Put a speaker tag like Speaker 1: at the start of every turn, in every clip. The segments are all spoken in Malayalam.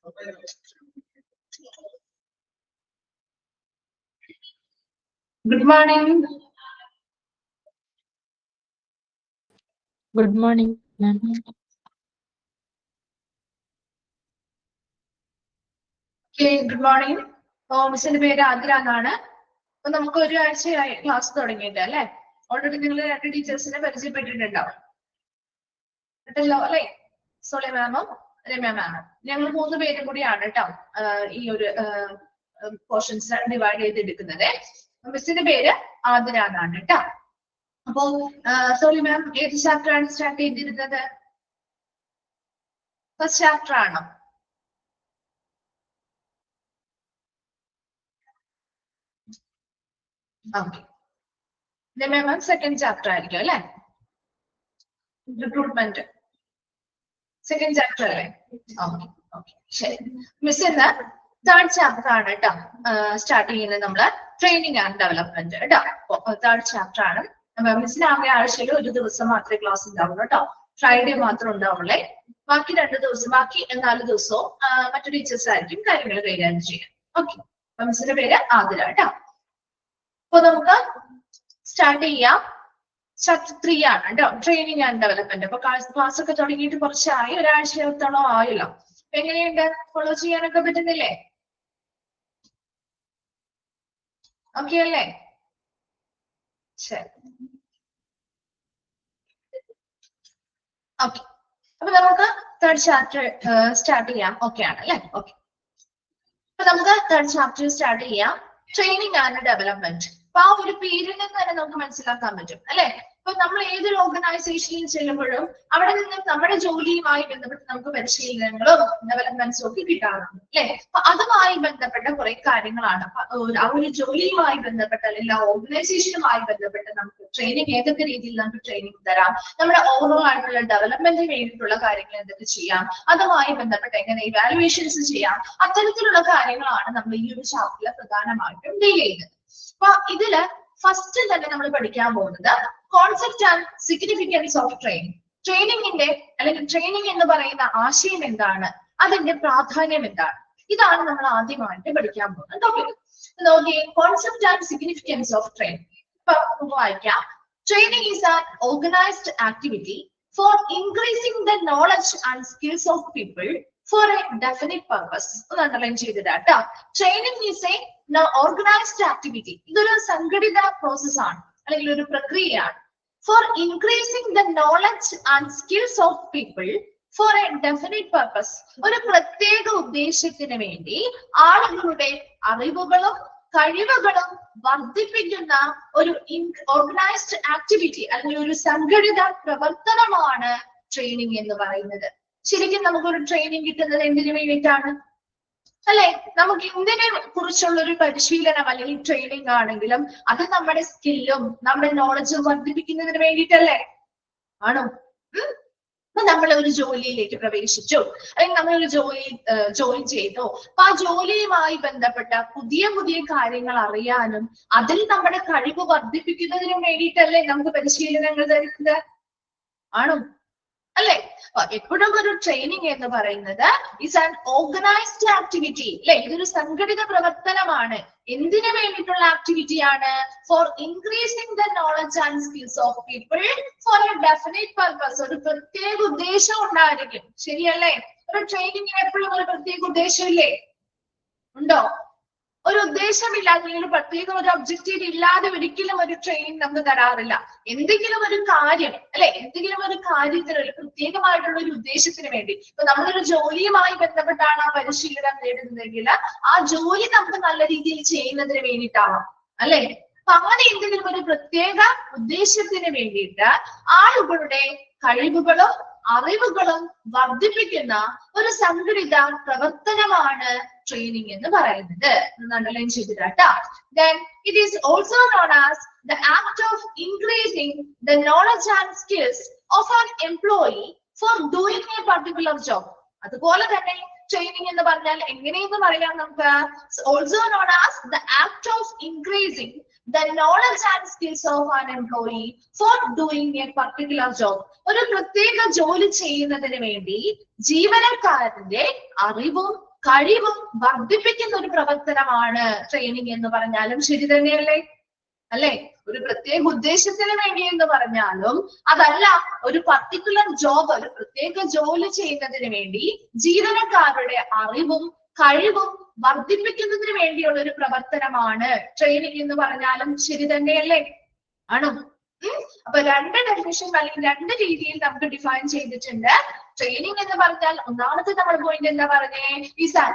Speaker 1: Good morning.
Speaker 2: Good morning, ma'am.
Speaker 1: Okay, good morning. മിസ്സിന്റെ പേര് ആതിര എന്നാണ്. അപ്പൊ നമുക്ക് ഒരു ആഴ്ചയായി ക്ലാസ് തുടങ്ങിയിട്ട് അല്ലെ. ഓൾറെഡി നിങ്ങൾ 2 ടീച്ചേഴ്സിനെ പരിചയപ്പെട്ടിട്ടുണ്ടാവും അല്ലെ. സോളി മാമും രമ്യ മാമും. ഞങ്ങൾ 3 പേരും കൂടിയാണ് കേട്ടോ ഈ ഒരു പോർഷൻസ് ഡിവൈഡ് ചെയ്തെടുക്കുന്നത്. മിസ്സിന്റെ പേര് ആതിര എന്നാണ് കേട്ടോ. അപ്പോ സോളി മാം ഏത് ചാപ്റ്റർ ആണ് സ്റ്റാർട്ട് ചെയ്തിരുന്നത്? ഫസ്റ്റ് ചാപ്റ്റർ ആണോ? ഓക്കെ. രമ്യ മാം സെക്കൻഡ് ചാപ്റ്റർ ആയിരിക്കും അല്ലെ. റിക്രൂട്ട്മെന്റ് സെക്കൻഡ് ചാപ്റ്റർ അല്ലേ? ഓക്കെ ഓക്കെ ശരി. മിസ് ഇന്ന് തേർഡ് ചാപ്റ്റർ ആണ് കേട്ടോ സ്റ്റാർട്ട് ചെയ്യുന്നത്. നമ്മള് ട്രെയിനിങ് ആൻഡ് ഡെവലപ്മെന്റ് കേട്ടോ. തേർഡ് ചാപ്റ്റർ ആണ്. മിസ്സിന് ആകെ ആഴ്ചയിൽ ഒരു ദിവസം മാത്രമേ ക്ലാസ് ഉണ്ടാവുള്ളൂ കേട്ടോ. ഫ്രൈഡേ മാത്രം ഉണ്ടാവുള്ളേ. ബാക്കി 2 ദിവസം, ബാക്കി 4 ദിവസവും മറ്റു ടീച്ചേഴ്സ് ആയിരിക്കും കാര്യങ്ങൾ കൈകാര്യം ചെയ്യാൻ. ഓക്കെ. അപ്പൊ മിസ്സിന്റെ പേര് ആതിര കേട്ടോ. അപ്പൊ നമുക്ക് സ്റ്റാർട്ട് ചെയ്യാം. ചാപ്റ്റർ 3 ആണ് കേട്ടോ, ട്രെയിനിങ് ആൻഡ് ഡെവലപ്മെന്റ്. അപ്പൊ ക്ലാസ് ഒക്കെ തുടങ്ങിയിട്ട് കുറച്ചായി, ഒരാഴ്ചത്തോളം ആയല്ലോ. എങ്ങനെയുണ്ട്? ഫോളോ ചെയ്യാനൊക്കെ പറ്റുന്നില്ലേ? ഓക്കെ അല്ലേ? ശരി. ഓക്കെ. അപ്പൊ നമുക്ക് തേർഡ് ചാപ്റ്റർ സ്റ്റാർട്ട് ചെയ്യാം. ഓക്കെ ആണ് അല്ലെ? ഓക്കെ. അപ്പൊ നമുക്ക് തേർഡ് ചാപ്റ്റർ സ്റ്റാർട്ട് ചെയ്യാം. Training and development. അപ്പൊ ആ ഒരു പേരിൽ നിന്ന് തന്നെ നമുക്ക് മനസ്സിലാക്കാൻ പറ്റും അല്ലെ. ഇപ്പൊ നമ്മൾ ഏതൊരു ഓർഗനൈസേഷനിൽ ചെല്ലുമ്പോഴും അവിടെ നിന്ന് നമ്മുടെ ജോലിയുമായി ബന്ധപ്പെട്ട് നമുക്ക് പരിശീലനങ്ങളും ഡെവലപ്മെന്റ്സും ഒക്കെ കിട്ടാറുണ്ട് അല്ലെ. അപ്പൊ അതുമായി ബന്ധപ്പെട്ട കുറെ കാര്യങ്ങളാണ്. ആ ഒരു ജോലിയുമായി ബന്ധപ്പെട്ട അല്ലെങ്കിൽ ആ ഓർഗനൈസേഷനുമായി ബന്ധപ്പെട്ട് നമുക്ക് ട്രെയിനിങ് ഏതൊക്കെ രീതിയിൽ നമുക്ക് ട്രെയിനിങ് തരാം, നമ്മുടെ ഓവറോൾ ആയിട്ടുള്ള ഡെവലപ്മെന്റിന് വേണ്ടിയിട്ടുള്ള കാര്യങ്ങൾ എന്തൊക്കെ ചെയ്യാം, അതുമായി ബന്ധപ്പെട്ട് എങ്ങനെ ഇവാലുവേഷൻസ് ചെയ്യാം, അത്തരത്തിലുള്ള കാര്യങ്ങളാണ് നമ്മൾ ഈ ഒരു ചാപ്റ്ററിൽ പ്രധാനമായിട്ടും ഡീൽ ചെയ്യുന്നത്. അപ്പൊ ഇതില് ഫസ്റ്റ് തന്നെ നമ്മൾ പഠിക്കാൻ പോകുന്നത് concept and significance of training. ട്രെയിനിങ്ങിന്റെ അല്ലെങ്കിൽ ട്രെയിനിങ് എന്ന് പറയുന്ന ആശയം എന്താണ്, അതിന്റെ പ്രാധാന്യം എന്താണ്, ഇതാണ് നമ്മൾ ആദ്യമായിട്ട് പഠിക്കാൻ പോകുന്നത് ടോപ്പിക്. നോക്കിയേ, concept and significance of training. ഇപ്പൊ വായിക്കാം. Training is an organised activity for increasing the knowledge and skills of people for a definite purpose. ഒന്ന് അണ്ടർലൈൻ ചെയ്തിട്ടാ. Training is a organised activity. ഇതൊരു സംഘടിത പ്രോസസ് ആണ് അല്ലെങ്കിൽ ഒരു പ്രക്രിയയാണ്. For increasing the knowledge and skills of people for a definite purpose. ഒരു പ്രത്യേക ഉദ്ദേശത്തിന് വേണ്ടി ആളുകളുടെ അറിവുകളും കഴിവുകളും വർദ്ധിപ്പിക്കുന്ന ഒരു ഓർഗനൈസ്ഡ് ആക്ടിവിറ്റി അല്ലെങ്കിൽ ഒരു സംഘടിത പ്രവർത്തനമാണ് ട്രെയിനിങ് എന്ന് പറയുന്നത്. ശരിക്കും നമുക്കൊരു ട്രെയിനിങ് കിട്ടുന്നത് എന്തിനു വേണ്ടിയിട്ടാണ് അല്ലെ? നമുക്ക് എന്തിനെ കുറിച്ചുള്ള ഒരു പരിശീലനം അല്ലെങ്കിൽ ട്രെയിനിങ് ആണെങ്കിലും അത് നമ്മുടെ സ്കില്ലും നമ്മുടെ നോളജും വർദ്ധിപ്പിക്കുന്നതിന് വേണ്ടിയിട്ടല്ലേ? ആണോ? അപ്പൊ നമ്മൾ ഒരു ജോലിയിലേക്ക് പ്രവേശിച്ചു അല്ലെങ്കിൽ നമ്മളൊരു ജോലി ചെയ്തു. അപ്പൊ ആ ജോലിയുമായി ബന്ധപ്പെട്ട പുതിയ പുതിയ കാര്യങ്ങൾ അറിയാനും അതിൽ നമ്മുടെ കഴിവ് വർദ്ധിപ്പിക്കുന്നതിനും വേണ്ടിയിട്ടല്ലേ നമുക്ക് പരിശീലനങ്ങൾ തരുന്നത്? ആണോ? അല്ലെ? എപ്പോഴും ഒരു ട്രെയിനിങ് എന്ന് പറയുന്നത് ഇസ് ആൻ ഓർഗനൈസ്ഡ് ആക്ടിവിറ്റി അല്ലെ. ഇതൊരു സംഘടിത പ്രവർത്തനമാണ്. എന്തിനു വേണ്ടിയിട്ടുള്ള ആക്ടിവിറ്റിയാണ്? For increasing the knowledge and skills of people for a definite purpose. ഒരു പ്രത്യേക ഉദ്ദേശം ഉണ്ടായിരിക്കും. ശരിയല്ലേ? ഒരു ട്രെയിനിങ്ങിന് എപ്പോഴും ഒരു പ്രത്യേക ഉദ്ദേശം ഇല്ലേ? ഉണ്ടോ? ഒരു ഉദ്ദേശമില്ല അല്ലെങ്കിൽ ഒരു പ്രത്യേക ഒരു ഒബ്ജക്റ്റീവ് ഇല്ലാതെ ഒരിക്കലും ഒരു ട്രെയിനിങ് നമുക്ക് തരാറില്ല. എന്തെങ്കിലും ഒരു കാര്യം അല്ലെ, എന്തെങ്കിലും ഒരു കാര്യത്തിന് ഒരു പ്രത്യേകമായിട്ടുള്ള ഒരു ഉദ്ദേശത്തിന് വേണ്ടി. ഇപ്പൊ നമ്മളൊരു ജോലിയുമായി ബന്ധപ്പെട്ടാണ് ആ പരിശീലനം നേടുന്നതെങ്കിൽ ആ ജോലി നമുക്ക് നല്ല രീതിയിൽ ചെയ്യുന്നതിന് വേണ്ടിയിട്ടാവാം അല്ലെ. അപ്പൊ അങ്ങനെ എന്തെങ്കിലും ഒരു പ്രത്യേക ഉദ്ദേശത്തിന് വേണ്ടിയിട്ട് ആളുകളുടെ കഴിവുകളും അറിവുകളും വർദ്ധിപ്പിക്കുന്ന ഒരു സംഘടിത പ്രവർത്തനമാണ് ട്രെയിനിങ് എന്ന് പറയുന്നത്. അണ്ടർലൈൻ ചെയ്തിട്ടാ. Then it is also known as the act of increasing the knowledge and skills of an employee for doing a particular job. അതുപോലെ തന്നെ ട്രെയിനിങ് എന്ന് പറഞ്ഞാൽ എങ്ങനെയെന്ന് പറയാം നമുക്ക്. Also known as the act of increasing the knowledge and skills of an employee for doing a particular job. ഒരു പ്രത്യേക ജോലി ചെയ്യുന്നതിന് വേണ്ടി ജീവനക്കാരന്റെ അറിവും കഴിവും വർദ്ധിപ്പിക്കുന്ന ഒരു പ്രവർത്തനമാണ് ട്രെയിനിങ് എന്ന് പറഞ്ഞാലും ശരി തന്നെയല്ലേ? അല്ലെ? ഒരു പ്രത്യേക ഉദ്ദേശത്തിന് വേണ്ടി എന്ന് പറഞ്ഞാലും അതല്ല, ഒരു പർട്ടിക്കുലർ ജോബ്, ഒരു പ്രത്യേക ജോലി ചെയ്യുന്നതിന് വേണ്ടി ജീവനക്കാരുടെ അറിവും കഴിവും വർദ്ധിപ്പിക്കുന്നതിന് വേണ്ടിയുള്ള ഒരു പ്രവർത്തനമാണ് ട്രെയിനിങ് എന്ന് പറഞ്ഞാലും ശരി തന്നെയല്ലേ? ആണോ? അപ്പൊ രണ്ട് ഡെഫിനിഷൻ അല്ലെങ്കിൽ രണ്ട് രീതിയിൽ നമുക്ക് ഡിഫൈൻ ചെയ്തിട്ടുണ്ട്. ട്രെയിനിങ് എന്ന് പറഞ്ഞാൽ ഒന്നാമത്തെ നമ്മുടെ പോയിന്റ് എന്താ പറഞ്ഞേ? Is an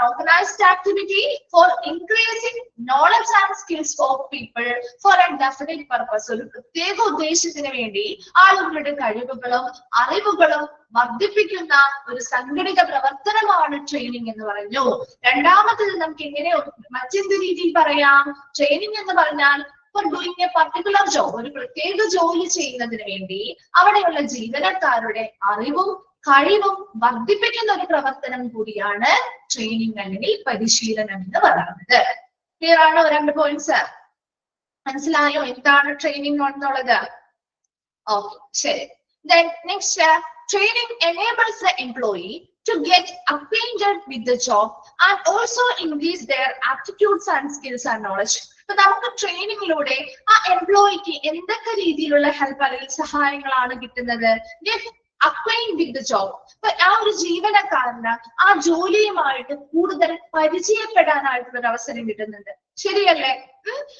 Speaker 1: organised activity for increasing knowledge and skills for people for a definite purpose. ഒരു പ്രത്യേക ഉദ്ദേശത്തിന് വേണ്ടി ആളുകളുടെ കഴിവുകളും അറിവുകളും വർദ്ധിപ്പിക്കുന്ന ഒരു സംഘടിത പ്രവർത്തനമാണ് ട്രെയിനിങ് എന്ന് പറഞ്ഞു. രണ്ടാമത്തത് നമുക്ക് എങ്ങനെ മറ്റെന്ത് രീതിയിൽ പറയാം? ട്രെയിനിങ് എന്ന് പറഞ്ഞാൽ for doing a particular job, ഒരു പ്രത്യേക ജോലി ചെയ്യുന്നതിന് വേണ്ടി അവിടെയുള്ള ജീവനക്കാരുടെ അറിവും കഴിവും വർദ്ധിപ്പിക്കുന്ന ഒരു പ്രവർത്തനം കൂടിയാണ് ട്രെയിനിങ് അല്ലെങ്കിൽ പരിശീലനം എന്ന് പറയുന്നത്. ക്ലിയർ ആണോ? രണ്ട് പോയിന്റ്സ് മനസ്സിലായോ എന്താണ് ട്രെയിനിങ് എന്നുള്ളത്? ഓക്കെ, ശരി. Then next, training enables the employee to get acquainted with the job and also increase their aptitudes and skills and knowledge. അപ്പൊ നമുക്ക് ട്രെയിനിങ്ങിലൂടെ ആ എംപ്ലോയിക്ക് എന്തൊക്കെ രീതിയിലുള്ള ഹെൽപ്പ് അല്ലെങ്കിൽ സഹായങ്ങളാണ് കിട്ടുന്നത്? അക്വൈൻഡ് വിത്ത് ദ ജോബ്. അപ്പൊ ആ ഒരു ജീവനക്കാരന് ആ ജോലിയുമായിട്ട് കൂടുതൽ പരിചയപ്പെടാനായിട്ടുള്ള ഒരു അവസരം കിട്ടുന്നുണ്ട്. ശരിയല്ലേ?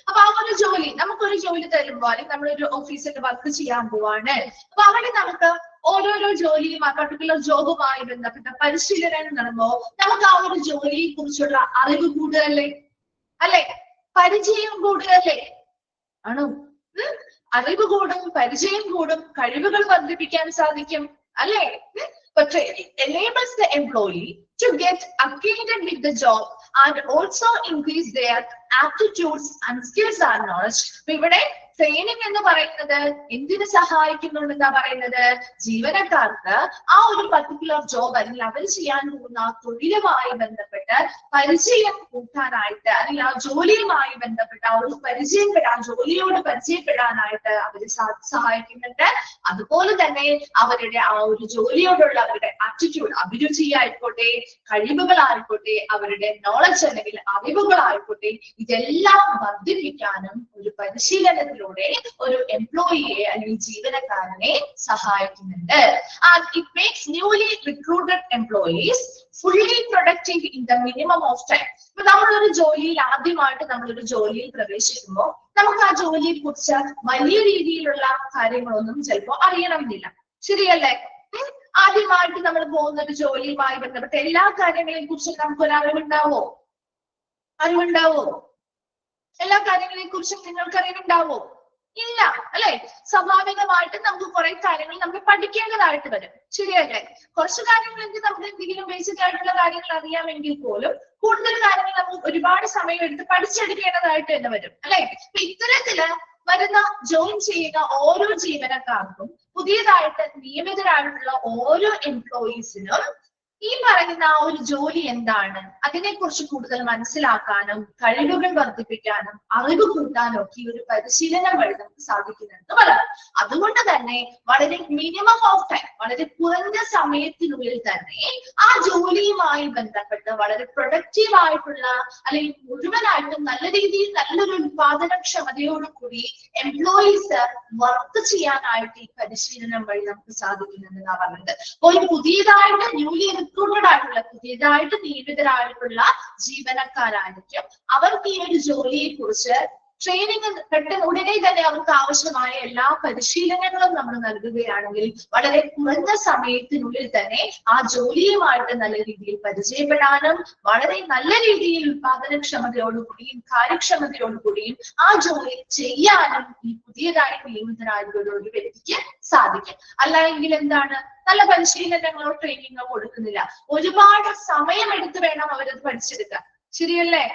Speaker 1: അപ്പൊ ആ ഒരു ജോലി, നമുക്കൊരു ജോലി തരുമ്പോൾ അല്ലെങ്കിൽ നമ്മളൊരു ഓഫീസിൽ വർക്ക് ചെയ്യാൻ പോവാണ്. അപ്പൊ അവിടെ നമുക്ക് ഓരോരോ ജോലിയും ആ പർട്ടിക്കുലർ ജോബുമായി ബന്ധപ്പെട്ട പരിശീലനം നടക്കുമ്പോൾ നമുക്ക് ആ ഒരു ജോലിയെ കുറിച്ചുള്ള അറിവ് കൂടുതലല്ലേ? അല്ലെ? പരിചയം കൂടുതലല്ലേ? ആണോ? അറിവ് കൂടും, പരിചയം കൂടും, കഴിവുകൾ വർദ്ധിപ്പിക്കാൻ സാധിക്കും അല്ലേ? enables the employee to get acquainted with the job and also increase their aptitudes and skills and knowledge. ഇവിടെ ട്രെയിനിങ് എന്ന് പറയുന്നത് എന്തിനു സഹായിക്കുന്നുണ്ടെന്നാ പറയുന്നത്? ജീവനക്കാർക്ക് ആ ഒരു പർട്ടിക്കുലർ ജോബ് അല്ലെങ്കിൽ അവർ ചെയ്യാൻ പോകുന്ന തൊഴിലുമായി ബന്ധപ്പെട്ട് പരിചയം കൂട്ടാനായിട്ട് അല്ലെങ്കിൽ ആ ജോലിയുമായി ബന്ധപ്പെട്ട ആ ഒരു ആ ജോലിയോട് പരിചയപ്പെടാനായിട്ട് അവർ സഹായിക്കുന്നുണ്ട്. അതുപോലെ തന്നെ അവരുടെ ആ ഒരു ജോലിയോടുള്ള അവരുടെ ആറ്റിറ്റ്യൂഡ്, അഭിരുചിയായിക്കോട്ടെ, കഴിവുകളായിക്കോട്ടെ, അവരുടെ നോളജ് അല്ലെങ്കിൽ അറിവുകളായിക്കോട്ടെ, ഇതെല്ലാം വർദ്ധിപ്പിക്കാനും ഒരു പരിശീലനത്തിലൂടെ ഒരു എംപ്ലോയിയെ അല്ലെങ്കിൽ ജീവനക്കാരനെ സഹായിക്കുന്നുണ്ട്. And it makes newly recruited employees fully productive in the minimum of time. ഇപ്പൊ നമ്മളൊരു ജോലിയിൽ ആദ്യമായിട്ട് നമ്മളൊരു ജോലിയിൽ പ്രവേശിക്കുമ്പോൾ നമുക്ക് ആ ജോലിയെ കുറിച്ച് വലിയ രീതിയിലുള്ള കാര്യങ്ങളൊന്നും ചിലപ്പോൾ അറിയണമെന്നില്ല. ശരിയല്ലേ? ആദ്യമായിട്ട് നമ്മൾ പോകുന്ന ഒരു ജോലിയുമായി ബന്ധപ്പെട്ട എല്ലാ കാര്യങ്ങളെയും കുറിച്ച് നമുക്കൊരു അറിവുണ്ടാവോ? എല്ലാ കാര്യങ്ങളെയും കുറിച്ചും നിങ്ങൾക്ക് അറിവുണ്ടാവോ? ഇല്ല അല്ലെ? സ്വാഭാവികമായിട്ട് നമുക്ക് കുറെ കാര്യങ്ങൾ നമുക്ക് പഠിക്കേണ്ടതായിട്ട് വരും. ശരിയല്ലേ? കുറച്ച് കാര്യങ്ങളെങ്കിൽ നമുക്ക് എന്തെങ്കിലും ബേസിക് ആയിട്ടുള്ള കാര്യങ്ങൾ അറിയാമെങ്കിൽ പോലും കൂടുതൽ കാര്യങ്ങൾ നമുക്ക് ഒരുപാട് സമയം എടുത്ത് പഠിച്ചെടുക്കേണ്ടതായിട്ട് തന്നെ വരും അല്ലെ? അപ്പൊ ഇത്തരത്തില് വരുന്ന ജോയിൻ ചെയ്യുന്ന ഓരോ ജീവനക്കാർക്കും പുതിയതായിട്ട് നിയമിതരായിട്ടുള്ള ഓരോ എംപ്ലോയീസിനും ഈ പറയുന്ന ആ ഒരു ജോലി എന്താണ് അതിനെക്കുറിച്ച് കൂടുതൽ മനസ്സിലാക്കാനും കഴിവുകൾ വർദ്ധിപ്പിക്കാനും അറിവ് കൂട്ടാനും ഒക്കെ ഈ ഒരു പരിശീലനം വഴി നമുക്ക് സാധിക്കുന്നുണ്ട് പറയാം. അതുകൊണ്ട് തന്നെ വളരെ മിനിമം ഓഫ് ടൈം, വളരെ കുറഞ്ഞ സമയത്തിനുള്ളിൽ തന്നെ ആ ജോലിയുമായി ബന്ധപ്പെട്ട് വളരെ പ്രൊഡക്റ്റീവ് ആയിട്ടുള്ള അല്ലെങ്കിൽ മുഴുവനായിട്ടും നല്ല രീതിയിൽ നല്ലൊരു ഉത്പാദനക്ഷമതയോടുകൂടി എംപ്ലോയീസ് വർക്ക് ചെയ്യാനായിട്ട് ഈ പരിശീലനം വഴി നമുക്ക് സാധിക്കുന്നുണ്ടെന്നാണ് പറഞ്ഞത്. ഒരു പുതിയതായിട്ട് ന്യൂലി ആയിട്ടുള്ള പുതിയതായിട്ട് നിയമിതരായിട്ടുള്ള ജീവനക്കാരായിരിക്കും അവർക്ക് ഈ ഒരു ജോലിയെ കുറിച്ച് ട്രെയിനിങ് പെട്ടെന്ന് ഉടനെ തന്നെ അവർക്ക് ആവശ്യമായ എല്ലാ പരിശീലനങ്ങളും നമ്മൾ നൽകുകയാണെങ്കിൽ വളരെ കുറഞ്ഞ സമയത്തിനുള്ളിൽ തന്നെ ആ ജോലിയുമായിട്ട് നല്ല രീതിയിൽ പരിചയപ്പെടാനും വളരെ നല്ല രീതിയിൽ ഉത്പാദനക്ഷമതയോടുകൂടിയും കാര്യക്ഷമതയോടുകൂടിയും ആ ജോലി ചെയ്യാനും ഈ പുതിയതായി നിയമിതരായിട്ടുള്ള ഒരു വ്യക്തിക്ക് സാധിക്കും. അല്ല എങ്കിൽ എന്താണ്? നല്ല പരിശീലനങ്ങളോ ട്രെയിനിങ്ങോ കൊടുക്കുന്നില്ല. ഒരുപാട് സമയമെടുത്ത് വേണം അവരത് പഠിച്ചെടുക്കാൻ. ശരിയല്ലേ?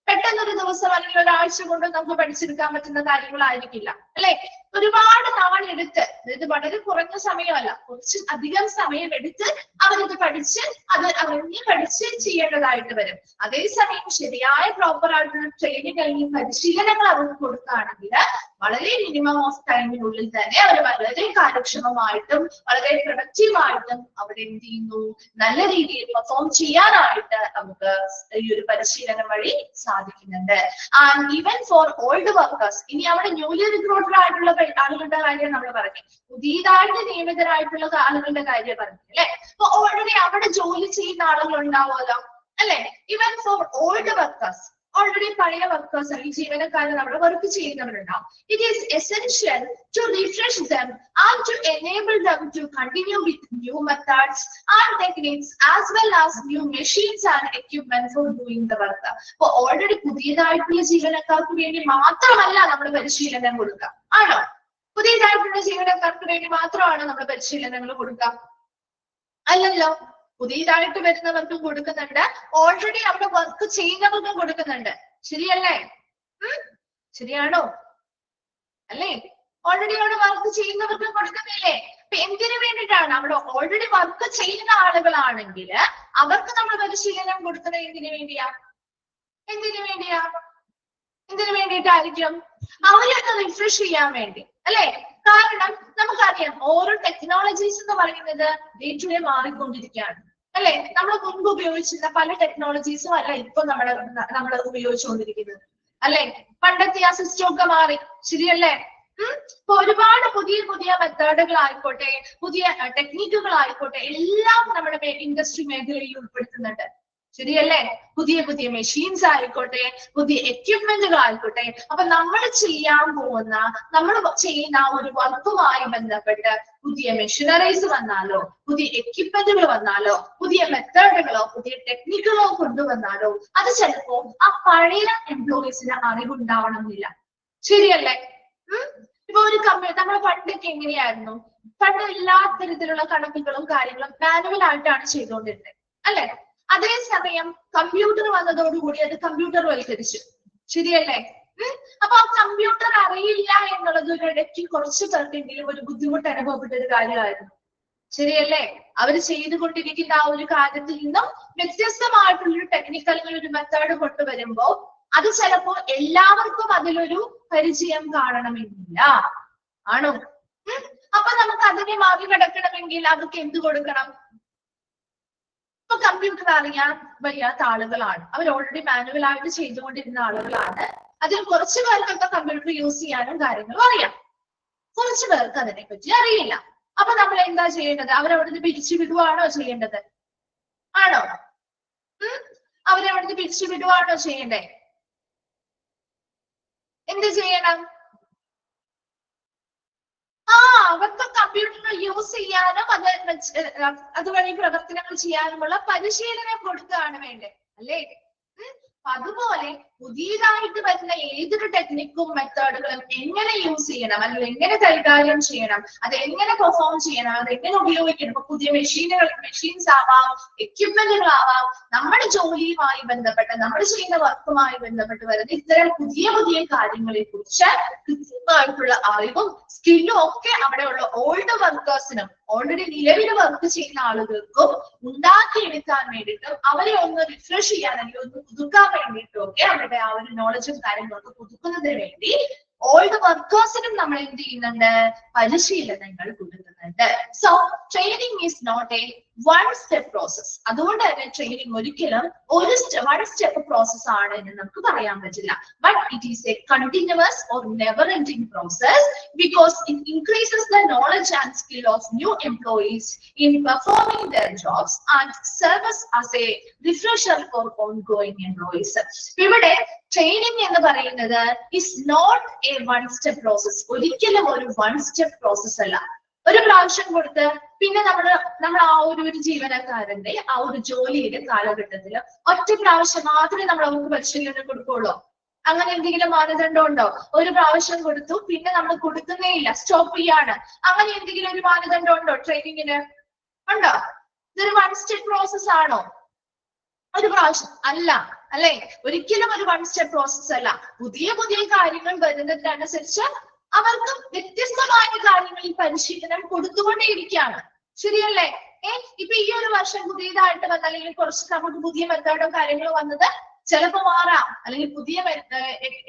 Speaker 1: പെട്ടെന്നൊരു ദിവസം അല്ലെങ്കിൽ ഒരാഴ്ച കൊണ്ട് നമുക്ക് പഠിച്ചെടുക്കാൻ പറ്റുന്ന കാര്യങ്ങളായിരിക്കില്ല. അല്ലെ? ഒരുപാട് നാളെടുത്ത്, ഇത് വളരെ കുറഞ്ഞ സമയമല്ല, കുറച്ച് അധികം സമയമെടുത്ത് അവരത് പഠിച്ച് അത് അറിഞ്ഞ് പഠിച്ച് ചെയ്യേണ്ടതായിട്ട് വരും. അതേസമയം ശരിയായ പ്രോപ്പർ ആയിട്ടുള്ള ട്രെയിനിങ് അല്ലെങ്കിൽ പരിശീലനങ്ങൾ അവർക്ക് കൊടുക്കുകയാണെങ്കിൽ വളരെ മിനിമം ഓഫ് ടൈമിനുള്ളിൽ തന്നെ അവർ വളരെ കാര്യക്ഷമമായിട്ടും വളരെ പ്രൊഡക്റ്റീവായിട്ടും അവിടെ എന്ത് ചെയ്യുന്നു, നല്ല രീതിയിൽ പെർഫോം ചെയ്യാനായിട്ട് നമുക്ക് ഈ ഒരു പരിശീലനം വഴി സാധിക്കുന്നുണ്ട്. And even for old workers, ഇനി അവിടെ ന്യൂലി റിക്രൂട്ടഡ് ആയിട്ടുള്ള ആളുകളുടെ കാര്യം നമ്മൾ പറഞ്ഞു, പുതിയതായിട്ട് നിയമിതരായിട്ടുള്ള ആളുകളുടെ കാര്യം പറഞ്ഞു അല്ലെ? അപ്പൊ ഓൾറെഡി അവിടെ ജോലി ചെയ്യുന്ന ആളുകൾ ഉണ്ടാവുമല്ലോ അല്ലെ? Even for old workers, already പഴയ വർക്കേഴ്സ് അല്ലെങ്കിൽ ജീവനക്കാരൻ അവിടെ വർക്ക് ചെയ്യുന്നവരുണ്ടാവും. It is essential to refresh them and to enable them to continue with new methods and techniques as well as new machines and equipment for doing the work. അപ്പൊ ഓൾറെഡി പുതിയതായിട്ടുള്ള ജീവനക്കാർക്ക് വേണ്ടി മാത്രമല്ല നമ്മൾ പരിശീലനം കൊടുക്കുക, ആണോ? പുതിയതായിട്ടുള്ള ജീവനക്കാർക്ക് വേണ്ടി മാത്രമാണ് നമ്മൾ പരിശീലനങ്ങൾ കൊടുക്കുക? അല്ലല്ലോ. പുതിയതായിട്ട് വരുന്നവർക്കും കൊടുക്കുന്നുണ്ട്, ഓൾറെഡി അവിടെ വർക്ക് ചെയ്യുന്നവർക്കും കൊടുക്കുന്നുണ്ട്. ശരിയല്ലേ? ശരിയാണോ? അല്ലേ? ഓൾറെഡി അവിടെ വർക്ക് ചെയ്യുന്നവർക്കും കൊടുക്കുന്നില്ലേ? അപ്പൊ എന്തിനു വേണ്ടിയിട്ടാണ്? അവിടെ ഓൾറെഡി വർക്ക് ചെയ്യുന്ന ആളുകളാണെങ്കിൽ അവർക്ക് നമ്മൾ പരിശീലനം കൊടുക്കുന്നത് എന്തിനു വേണ്ടിയാ? എന്തിനു വേണ്ടിയാ? എന്തിനു വേണ്ടിയിട്ടായിരിക്കും? അവരൊക്കെ റിഫ്രഷ് ചെയ്യാൻ വേണ്ടി അല്ലെ? കാരണം നമുക്കറിയാം ഓരോ ടെക്നോളജീസ് എന്ന് പറയുന്നത് ഡേ ടു ഡേ മാറിക്കൊണ്ടിരിക്കുകയാണ് അല്ലെ? നമ്മൾ മുൻപ് ഉപയോഗിച്ചിരുന്ന പല ടെക്നോളജീസും അല്ല ഇപ്പൊ നമ്മൾ ഉപയോഗിച്ചുകൊണ്ടിരിക്കുന്നത് അല്ലെ? പണ്ടത്തെ ആ സിസ്റ്റം ഒക്കെ മാറി. ശരിയല്ലേ? ഇപ്പൊ ഒരുപാട് പുതിയ പുതിയ മെത്തേഡുകൾ ആയിക്കോട്ടെ, പുതിയ ടെക്നിക്കുകൾ ആയിക്കോട്ടെ, എല്ലാം നമ്മുടെ ഇൻഡസ്ട്രി മേഖലയിൽ ഉൾപ്പെടുത്തുന്നുണ്ട്. ശരിയല്ലേ? പുതിയ പുതിയ മെഷീൻസ് ആയിക്കോട്ടെ, പുതിയ എക്യുപ്മെന്റുകൾ ആയിക്കോട്ടെ. അപ്പൊ നമ്മൾ ചെയ്യാൻ പോകുന്ന, നമ്മൾ ചെയ്യുന്ന ഒരു വർക്കുമായി ബന്ധപ്പെട്ട് പുതിയ മെഷീനറീസ് വന്നാലോ, പുതിയ എക്യുപ്മെന്റുകൾ വന്നാലോ, പുതിയ മെത്തേഡുകളോ പുതിയ ടെക്നിക്കുകളോ കൊണ്ടുവന്നാലോ അത് ചിലപ്പോ ആ പഴയ എംപ്ലോയീസിന് അറിവുണ്ടാവണമെന്നില്ല. ശരിയല്ലേ? ഇപ്പൊ ഒരു നമ്മൾ പണ്ടൊക്കെ എങ്ങനെയായിരുന്നു? പണ്ട് എല്ലാ തരത്തിലുള്ള കണക്കുകളും കാര്യങ്ങളും മാനുവൽ ആയിട്ടാണ് ചെയ്തുകൊണ്ടിരുന്നത് അല്ലെ? അതേസമയം കമ്പ്യൂട്ടർ വന്നതോടുകൂടി അത് കമ്പ്യൂട്ടർ വൽക്കരിച്ചു. ശരിയല്ലേ? അപ്പൊ ആ കമ്പ്യൂട്ടർ അറിയില്ല എന്നുള്ളത് ഒരു ഇടയ്ക്ക് കുറച്ച് പേർക്കെങ്കിലും ഒരു ബുദ്ധിമുട്ട് അനുഭവപ്പെട്ട ഒരു കാര്യമായിരുന്നു. ശരിയല്ലേ? അവർ ചെയ്തുകൊണ്ടിരിക്കുന്ന ആ ഒരു കാര്യത്തിൽ നിന്നും വ്യത്യസ്തമായിട്ടുള്ളൊരു ടെക്നിക്കൽ ഒരു മെത്തേഡ് കൊണ്ടുവരുമ്പോ അത് ചിലപ്പോ എല്ലാവർക്കും അതിലൊരു പരിചയം കാണണമെന്നില്ല, ആണോ? അപ്പൊ നമുക്ക് അതിനെ മറികടക്കണമെങ്കിൽ അവർക്ക് എന്ത് കൊടുക്കണം? ഇപ്പൊ കമ്പ്യൂട്ടർ അറിയാൻ വയ്യാത്ത ആളുകളാണ്, അവർ ഓൾറെഡി മാനുവൽ ആയിട്ട് ചെയ്തുകൊണ്ടിരുന്ന ആളുകളാണ്. അതിൽ കുറച്ചു പേർക്കൊക്കെ കമ്പ്യൂട്ടർ യൂസ് ചെയ്യാനും കാര്യങ്ങളും അറിയാം, കുറച്ചു പേർക്ക് അതിനെ പറ്റി അറിയില്ല. അപ്പൊ നമ്മൾ എന്താ ചെയ്യേണ്ടത്? അവരവിടുന്ന് പിരിച്ചു വിടുവാണോ ചെയ്യേണ്ടത്? ആണോ? അവരവിടുന്ന് പിരിച്ചു വിടുവാണോ ചെയ്യണ്ടേ? എന്ത് ചെയ്യണം? അവർക്ക് കമ്പ്യൂട്ടർ യൂസ് ചെയ്യാനും അതുവഴി പ്രവർത്തനങ്ങൾ ചെയ്യാനുമുള്ള പരിശീലനം കൊടുക്കുകയാണ് വേണ്ടത് അല്ലേ? അതുപോലെ പുതിയതായിട്ട് വരുന്ന ഏതൊരു ടെക്നിക്കും മെത്തേഡുകളും എങ്ങനെ യൂസ് ചെയ്യണം, അല്ലെങ്കിൽ എങ്ങനെ കൈകാര്യം ചെയ്യണം, അത് എങ്ങനെ പെർഫോം ചെയ്യണം, അത് എങ്ങനെ ഉപയോഗിക്കണം. ഇപ്പൊ പുതിയ മെഷീൻസ് ആവാം, എക്യുപ്മെന്റുകൾ ആവാം, നമ്മുടെ ജോലിയുമായി ബന്ധപ്പെട്ട്, നമ്മൾ ചെയ്യുന്ന വർക്കുമായി ബന്ധപ്പെട്ട് വരുന്ന ഇത്തരം പുതിയ പുതിയ കാര്യങ്ങളെ കുറിച്ച് കൃത്യമായിട്ടുള്ള അറിവും സ്കില്ലും ഒക്കെ അവിടെയുള്ള ഓൾഡ് വർക്കേഴ്സിനും ഓൾറെഡി നിലവിൽ വർക്ക് ചെയ്യുന്ന ആളുകൾക്കും ഉണ്ടാക്കിയെടുക്കാൻ വേണ്ടിയിട്ടും അവരെ ഒന്ന് റിഫ്രഷ് ചെയ്യാൻ അല്ലെങ്കിൽ ഒന്ന് പുതുക്കാൻ വേണ്ടിയിട്ടും ഒക്കെ അവരുടെ ആ ഒരു നോളജും കാര്യങ്ങളൊക്കെ പുതുക്കുന്നതിന് വേണ്ടി ഓൾഡ് വർക്കേഴ്സിനും നമ്മൾ എന്ത് ചെയ്യുന്നുണ്ട്? പരിശീലനങ്ങൾ കൊടുക്കുന്നുണ്ട്. So training is not a one step process. അതുകൊണ്ട് തന്നെ ട്രെയിനിങ് ഒരിക്കലും ഒരു വൺ സ്റ്റെപ്പ് പ്രോസസ് ആണ് എന്ന് നമുക്ക് പറയാൻ പറ്റില്ല. But it is a continuous or never ending process because it increases the knowledge and skill of new employees in performing their jobs and service as a refresher for ongoing employees. ഇവിടെ ട്രെയിനിങ് എന്ന് പറയുന്നത് is not a one step process. ഒരിക്കലും ഒരു വൺ സ്റ്റെപ്പ് പ്രോസസ് അല്ല. ഒരു പ്രാവശ്യം കൊടുത്ത് പിന്നെ നമ്മൾ ആ ഒരു ജീവനക്കാരന്റെ ആ ഒരു ജോലിയുടെ കാലഘട്ടത്തിൽ ഒറ്റ പ്രാവശ്യം മാത്രമേ നമ്മൾ അവർക്ക് പരിശീലനം കൊടുക്കുള്ളൂ. അങ്ങനെ എന്തെങ്കിലും മാനദണ്ഡം ഉണ്ടോ? ഒരു പ്രാവശ്യം കൊടുത്തു പിന്നെ നമ്മൾ കൊടുക്കുന്നേ ഇല്ല, സ്റ്റോപ്പ് ചെയ്യാണ്, അങ്ങനെ എന്തെങ്കിലും ഒരു മാനദണ്ഡം ഉണ്ടോ ട്രെയിനിങ്ങിന്? ഉണ്ടോ? ഇതൊരു വൺ സ്റ്റെപ്പ് പ്രോസസ് ആണോ? ഒരു പ്രാവശ്യം അല്ല അല്ലെ? ഒരിക്കലും ഒരു വൺ സ്റ്റെപ്പ് പ്രോസസ് അല്ല. പുതിയ പുതിയ കാര്യങ്ങൾ വരുന്നതിനനുസരിച്ച് അവർക്ക് വ്യത്യസ്തമായ കാര്യങ്ങളിൽ പരിശീലനം കൊടുത്തുകൊണ്ടേയിരിക്കുകയാണ്. ശരിയല്ലേ? ഇപ്പൊ ഈ ഒരു വർഷം പുതിയതായിട്ട് വന്ന അല്ലെങ്കിൽ കുറച്ച് നമുക്ക് പുതിയ മെത്തേഡോ കാര്യങ്ങളോ വന്നത് ചിലപ്പോ മാറാം, അല്ലെങ്കിൽ പുതിയ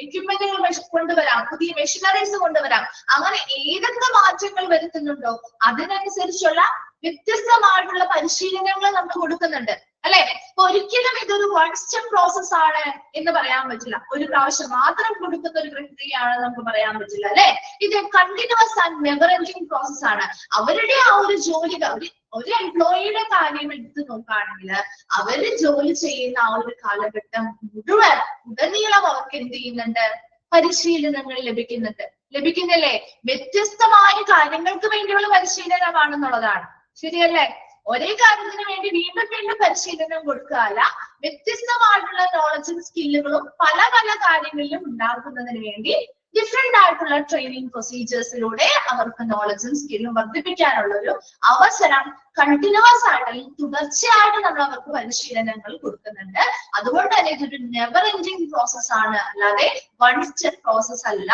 Speaker 1: എക്യുപ്മെന്റുകൾ കൊണ്ടുവരാം, പുതിയ മെഷീനറീസ് കൊണ്ടുവരാം. അങ്ങനെ ഏതൊക്കെ മാറ്റങ്ങൾ വരുത്തുന്നുണ്ടോ അതിനനുസരിച്ചുള്ള വ്യത്യസ്തമായിട്ടുള്ള പരിശീലനങ്ങൾ നമ്മൾ കൊടുക്കുന്നുണ്ട് അല്ലെ? അപ്പൊ ഒരിക്കലും ഇതൊരു വൺ സ്റ്റെപ്പ് പ്രോസസ് ആണ് എന്ന് പറയാൻ പറ്റില്ല. ഒരു പ്രാവശ്യം മാത്രം കൊടുക്കുന്ന ഒരു പ്രക്രിയയാണ് നമുക്ക് പറയാൻ പറ്റില്ല അല്ലെ? ഇത് continuous and never ending process ആണ്. അവരുടെ ആ ഒരു ജോലികൾ ഒരു എംപ്ലോയിയുടെ കാര്യം എടുത്ത് നോക്കുകയാണെങ്കിൽ അവര് ജോലി ചെയ്യുന്ന ആ ഒരു കാലഘട്ടം മുഴുവൻ ഉടനീളം അവർക്ക് എന്ത് ചെയ്യുന്നുണ്ട്? പരിശീലനങ്ങൾ ലഭിക്കുന്നില്ലേ? വ്യത്യസ്തമായ കാര്യങ്ങൾക്ക് വേണ്ടിയുള്ള പരിശീലനമാണെന്നുള്ളതാണ്. ശരിയല്ലേ? ഒരേ കാര്യത്തിന് വേണ്ടി വീണ്ടും വീണ്ടും പരിശീലനം കൊടുക്കുകയല്ല, വ്യത്യസ്തമായിട്ടുള്ള നോളജും സ്കില്ലുകളും പല പല കാര്യങ്ങളിലും ഉണ്ടാക്കുന്നതിന് വേണ്ടി ഡിഫറെന്റ് ആയിട്ടുള്ള ട്രെയിനിങ് പ്രൊസീജിയേഴ്സിലൂടെ അവർക്ക് നോളജും സ്കില്ലും വർദ്ധിപ്പിക്കാനുള്ള ഒരു അവസരം കണ്ടിന്യൂസ് ആയിട്ട് അല്ലെങ്കിൽ തുടർച്ചയായിട്ട് നമ്മൾ അവർക്ക് പരിശീലനങ്ങൾ കൊടുക്കുന്നുണ്ട്. അതുകൊണ്ട് തന്നെ ഇതൊരു നെവർ എൻഡിങ് പ്രോസസ് ആണ്, അല്ലാതെ വൺ സ്റ്റെപ്പ് പ്രോസസ് അല്ല.